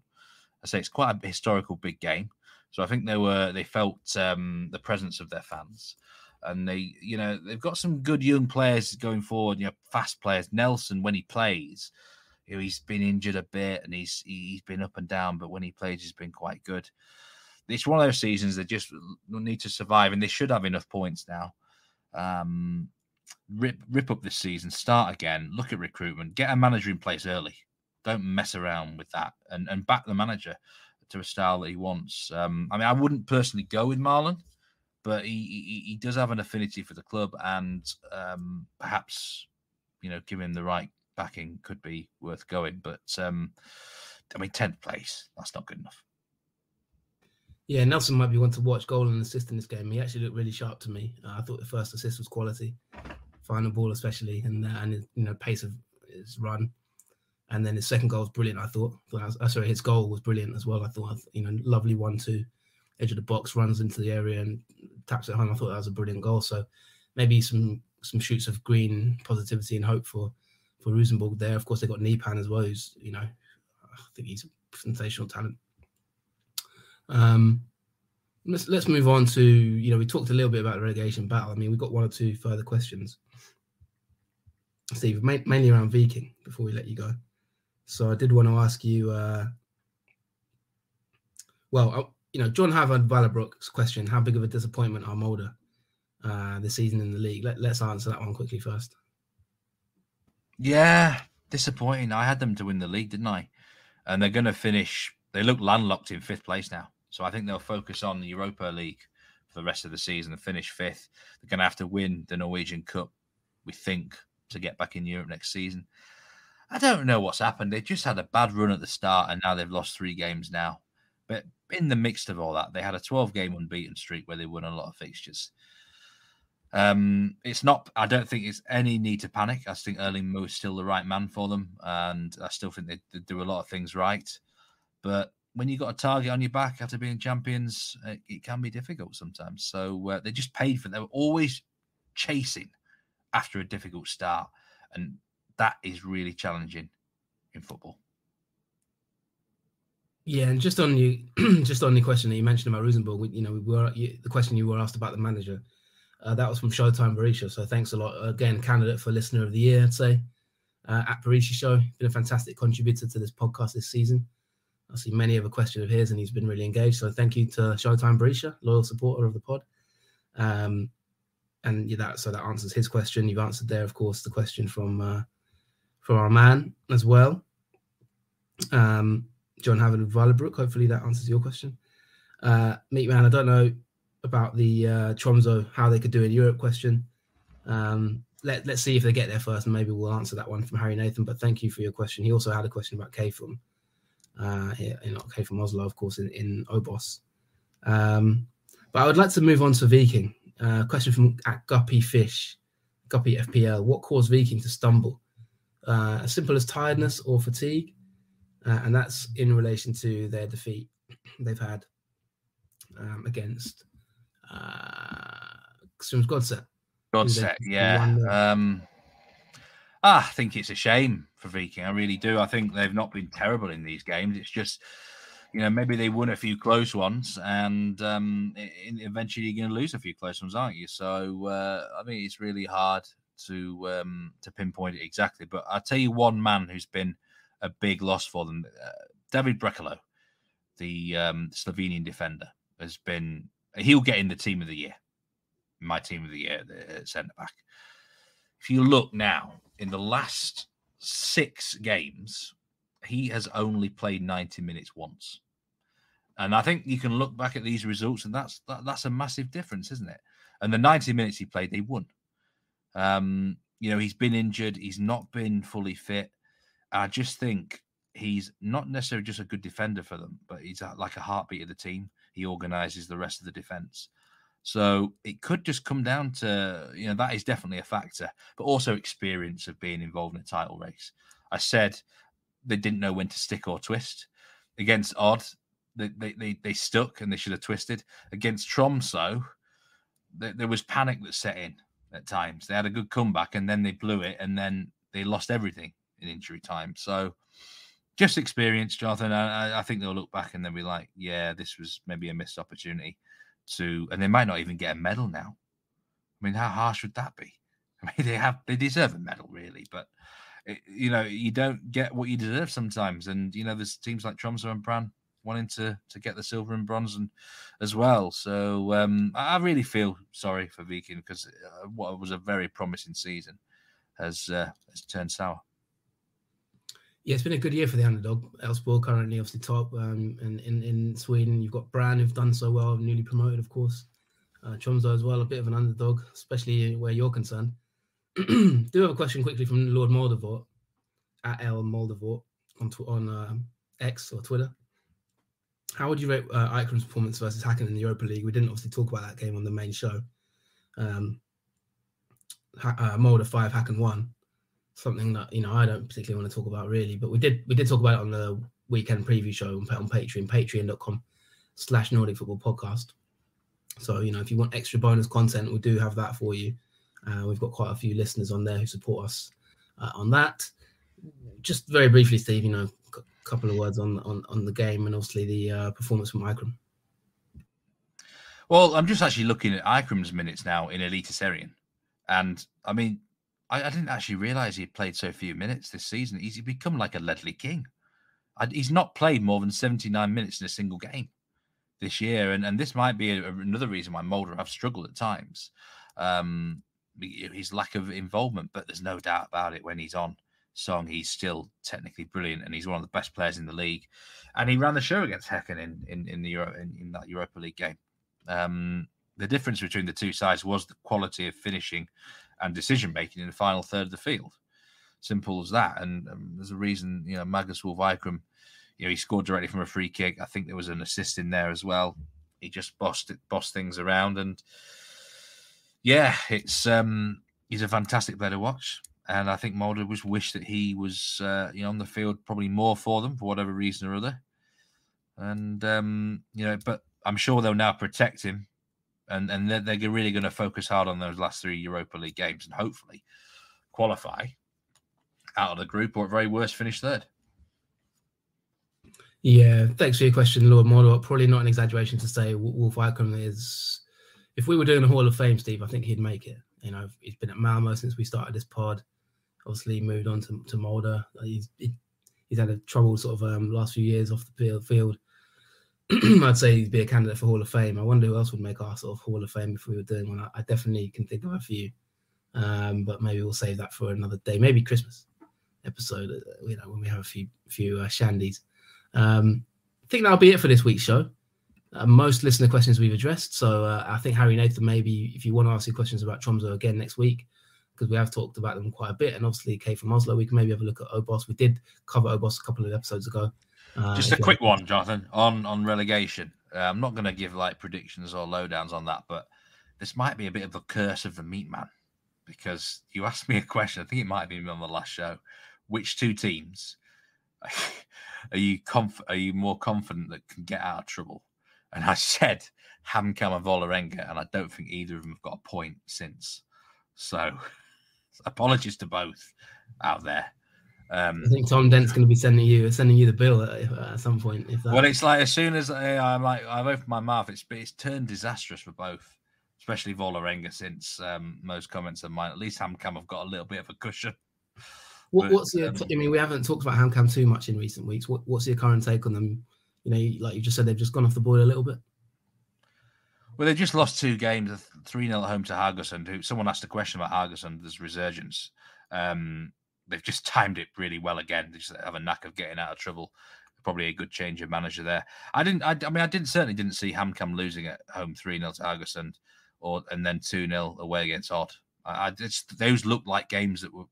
I say it's quite a historical big game. So I think they felt the presence of their fans. And they've got some good young players going forward, fast players. Nelson, when he plays, he's been injured a bit and he's been up and down, but when he plays, he's been quite good. It's one of those seasons that just need to survive, and they should have enough points now. Rip up this season, start again, look at recruitment, get a manager in place early. Don't mess around with that, and back the manager to a style that he wants. I mean, I wouldn't personally go with Marlon, but he does have an affinity for the club, and perhaps, giving him the right backing could be worth going. But, I mean, 10th place, that's not good enough. Yeah, Nelson might be one to watch. Goal and assist in this game. He actually looked really sharp to me. I thought the first assist was quality, final ball especially, and pace of his run. And then his second goal was brilliant. His goal was brilliant as well. I thought, lovely 1-2, edge of the box, runs into the area and taps it home. I thought that was a brilliant goal. So maybe some shoots of green positivity and hope for Rosenborg there. Of course, they got Nipan as well, who's, I think he's a sensational talent. Let's move on to, we talked a little bit about the relegation battle. I mean, we've got 1 or 2 further questions, Steve, mainly around Viking before we let you go. So I did want to ask you, John Havard Vallerbrook's question, how big of a disappointment are Molde this season in the league? Let's answer that one quickly first. Yeah, disappointing. I had them to win the league, didn't I? And they're going to finish, they look landlocked in 5th place now. So I think they'll focus on the Europa League for the rest of the season and finish 5th. They're going to have to win the Norwegian Cup, we think, to get back in Europe next season. I don't know what's happened. They just had a bad run at the start, and now they've lost 3 games now. But in the mix of all that, they had a 12-game unbeaten streak where they won a lot of fixtures. It's not, I don't think it's any need to panic. I think Erling Moe is still the right man for them, and I still think they do a lot of things right. But when you've got a target on your back after being champions, it can be difficult sometimes. So they just paid for it. They were always chasing after a difficult start, and that is really challenging in football. Yeah, and just on the question that you mentioned about Rosenborg, the question you were asked about the manager, that was from Showtime Berisha. So thanks a lot again, candidate for Listener of the Year, I'd say, at Berisha Show. Been a fantastic contributor to this podcast this season. I see many of a question of his, and he's been really engaged. So thank you to Showtime Berisha, loyal supporter of the pod. And that answers his question. You've answered there, of course, the question from our man as well. John Havard of Vallerbrook. Hopefully that answers your question. Meatman, I don't know about the Tromsø, how they could do in Europe question. Let's see if they get there first, and maybe we'll answer that one from Harry Nathan. But thank you for your question. He also had a question about K-From. K-From Oslo, of course, in Obos. But I would like to move on to Viking. Question from Guppy Fish, Guppy FPL. What caused Viking to stumble? As simple as tiredness or fatigue? And that's in relation to their defeat they've had against Godset. Godset, yeah. I think it's a shame for Viking. I really do. I think they've not been terrible in these games. It's just, maybe they won a few close ones, and eventually you're going to lose a few close ones, aren't you? So, I mean, it's really hard to pinpoint it exactly, but I'll tell you one man who's been a big loss for them. David Brekalo, the Slovenian defender, he'll get in the team of the year, my team of the year at centre back. If you look now, in the last 6 games, he has only played 90 minutes once. And I think you can look back at these results, and that's a massive difference, isn't it? And the 90 minutes he played, they won. He's been injured. He's not been fully fit. I just think he's not necessarily just a good defender for them, but he's like a heartbeat of the team. He organises the rest of the defence. So it could just come down to, that is definitely a factor, but also experience of being involved in a title race. I said they didn't know when to stick or twist. Against Odd, they stuck and they should have twisted. Against Tromsø, there was panic that set in at times. They had a good comeback and then they blew it and then they lost everything in injury time. So just experience, Jonathan. I think they'll look back and they'll be like, yeah, this was maybe a missed opportunity. And they might not even get a medal now. I mean, how harsh would that be? I mean, they deserve a medal, really, but you don't get what you deserve sometimes. And there's teams like Tromsø and Brann wanting to get the silver and bronze as well. So I really feel sorry for Viking because what was a very promising season has turned sour. Yeah, it's been a good year for the underdog. Elfsborg currently obviously top, and in Sweden you've got Brann who've done so well, newly promoted, of course. Tromsø as well, a bit of an underdog, especially where you're concerned. Do have a question quickly from Lord Moldavort at L Moldavort on X or Twitter. How would you rate Eikrem's performance versus Häcken in the Europa League? We didn't obviously talk about that game on the main show. Molde 5, Häcken 1. Something that I don't particularly want to talk about really, but we did talk about it on the weekend preview show on Patreon, patreon.com/Nordic Football Podcast. So if you want extra bonus content, we do have that for you. We've got quite a few listeners on there who support us on that. Just very briefly, Steve, a couple of words on the game and obviously the performance from Eikrem. Well, I'm just actually looking at Eikrem's minutes now in Eliteserien, and I mean, I didn't actually realise he had played so few minutes this season. He's become like a Ledley King. He's not played more than 79 minutes in a single game this year. And this might be another reason why Molde have struggled at times. His lack of involvement, but there's no doubt about it. When he's on song, he's still technically brilliant and he's one of the best players in the league. And he ran the show against Häcken in that Europa League game. The difference between the two sides was the quality of finishing and decision-making in the final third of the field. Simple as that. And there's a reason, Magnus Wolf Eikrem, he scored directly from a free kick. I think there was an assist in there as well. He just bossed things around. And yeah, he's a fantastic player to watch. And I think Molde was wished that he was on the field probably more for them for whatever reason or other. And, but I'm sure they'll now protect him. And they're really going to focus hard on those last 3 Europa League games and hopefully qualify out of the group or at very worst finish third. Yeah, thanks for your question, Lord Mordor. Probably not an exaggeration to say Wolf Eikrem is, if we were doing a Hall of Fame, Steve, I think he'd make it. He's been at Malmo since we started this pod. Obviously, moved on to Molde. He's had a troubled sort of last few years off the field. I'd say he'd be a candidate for Hall of Fame. I wonder who else would make our sort of Hall of Fame if we were doing one. I definitely can think of a few, but maybe we'll save that for another day. Maybe Christmas episode, when we have a few shandies. I think that'll be it for this week's show. Most listener questions we've addressed. So I think Harry Nathan, maybe if you want to ask your questions about Tromsø again next week, because we have talked about them quite a bit, and obviously Kay from Oslo, we can maybe have a look at Obos. We did cover Obos a couple of episodes ago. Just a quick one, Jonathan, on relegation. I'm not going to give predictions or lowdowns on that, but this might be a bit of a curse of the meat man, because you asked me a question. I think it might have been on the last show. Which 2 teams are you more confident that can get out of trouble? And I said HamKam and Vålerenga, and I don't think either of them have got a point since. So apologies to both out there. I think Tom Dent's going to be sending you the bill at some point. Well, it's like as soon as I've opened my mouth, it's turned disastrous for both. especially Vålerenga, since most comments of mine. At least HamKam have got a little bit of a cushion. What's your? I mean, we haven't talked about HamKam too much in recent weeks. What's your current take on them? Like you just said, they've just gone off the board a little bit. Well, they just lost 2 games, 3-0 at home to Haugesund. Who someone asked a question about Haugesund's resurgence. They've just timed it really well again. They just have a knack of getting out of trouble. Probably a good change of manager there. I certainly didn't see HamKam losing at home 3-0 to Haugesund, and then 2-0 away against Odd. Those looked like games that were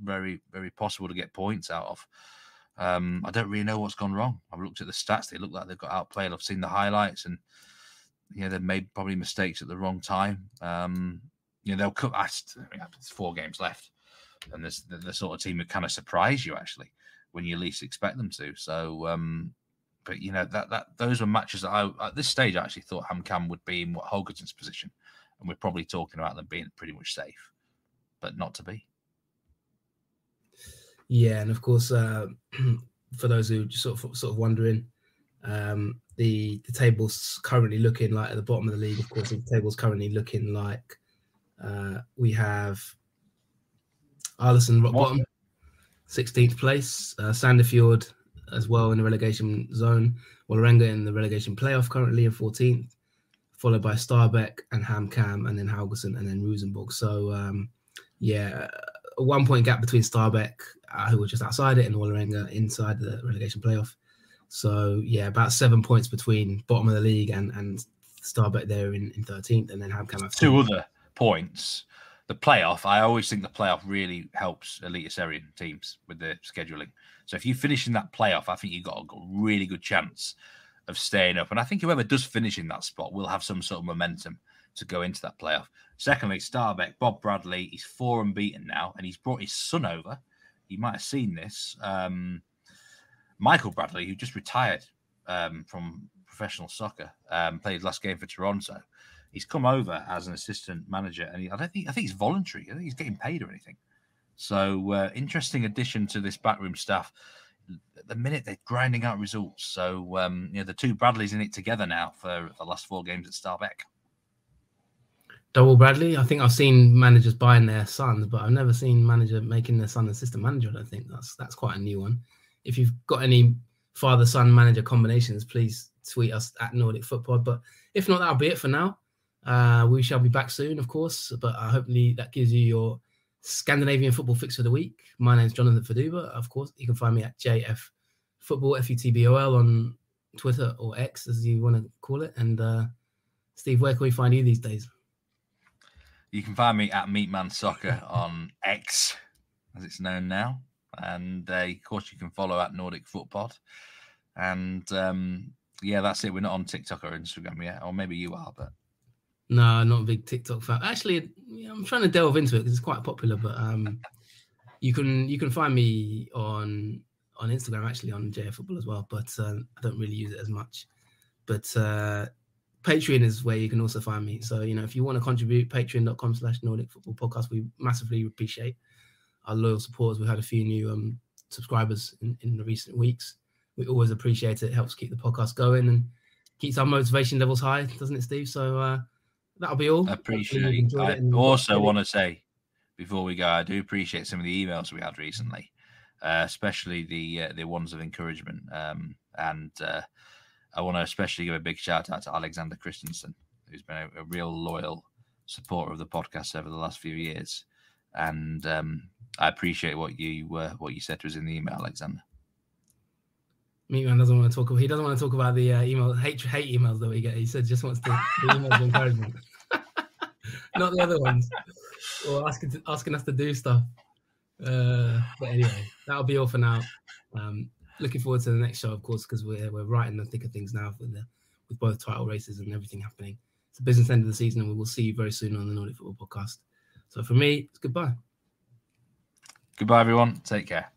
very, very possible to get points out of. I don't really know what's gone wrong. I've looked at the stats; they look like they've got outplayed. I've seen the highlights, and they've made probably mistakes at the wrong time. They'll cut. There's 4 games left, and there's the sort of team that kind of surprise you actually when you least expect them to. So, but those were matches that I at this stage I actually thought HamKam would be in Haugesund's position, and we're probably talking about them being pretty much safe, but not to be. Yeah, and of course, for those who just sort of wondering, the table's currently looking like at the bottom of the league. Of course, the table's currently looking like we have Arlesund rock bottom, 16th place, Sandefjord as well in the relegation zone, Vålerenga in the relegation playoff currently in 14th, followed by Stabæk and HamKam, and then Haugesund, and then Rosenborg. So, a 1 point gap between Stabæk, who were just outside it, and Vålerenga inside the relegation playoff. So, about 7 points between bottom of the league and Stabæk there in 13th, and then HamKam. 2 other points. The playoff, I always think the playoff really helps Eliteserien teams with the scheduling. So if you finish in that playoff, I think you've got a really good chance of staying up. And I think whoever does finish in that spot will have some sort of momentum to go into that playoff. Secondly, Stabæk, Bob Bradley, he's 4 unbeaten now, and he's brought his son over. You might have seen this. Michael Bradley, who just retired from professional soccer, played his last game for Toronto. He's come over as an assistant manager, and I think it's voluntary. I think he's getting paid or anything. So interesting addition to this backroom staff. At the minute, they're grinding out results. So the 2 Bradleys in it together now for the last 4 games at Stabæk. Double Bradley. I think I've seen managers buying their sons, but I've never seen manager making their son assistant manager. I don't think that's quite a new one. If you've got any father-son manager combinations, please tweet us at Nordic Football. But if not, that'll be it for now. We shall be back soon, of course, but hopefully that gives you your Scandinavian football fix for the week. My name's Jonathan Fadugba. Of course, you can find me at JF Football, FUTBOL on Twitter, or X, as you want to call it. And Steve, where can we find you these days? You can find me at Meatman Soccer on X, as it's known now. And, of course, you can follow at Nordic Football. And, that's it. We're not on TikTok or Instagram yet. Or maybe you are, but... No, not a big TikTok fan. Actually, I'm trying to delve into it because it's quite popular. But you can find me on Instagram, actually, on JF Football as well. But I don't really use it as much. But Patreon is where you can also find me. So if you want to contribute, patreon.com/Nordic Football Podcast. We massively appreciate our loyal supporters. We've had a few new subscribers in the recent weeks. We always appreciate it. It helps keep the podcast going and keeps our motivation levels high, doesn't it, Steve? So that'll be all. I appreciate it. I also want to say, before we go, I do appreciate some of the emails we had recently, especially the ones of encouragement. And I want to especially give a big shout out to Alexander Christensen, who's been a real loyal supporter of the podcast over the last few years. And I appreciate what you said to us in the email, Alexander. Meatman doesn't want to talk. He doesn't want to talk about the email hate emails that we get. He said just wants the emails of encouragement, not the other ones, or asking us to do stuff. But anyway, that'll be all for now. Looking forward to the next show, of course, because we're right in the thick of things now with both title races and everything happening. It's the business end of the season, and we will see you very soon on the Nordic Football Podcast. So for me, it's goodbye. Goodbye, everyone. Take care.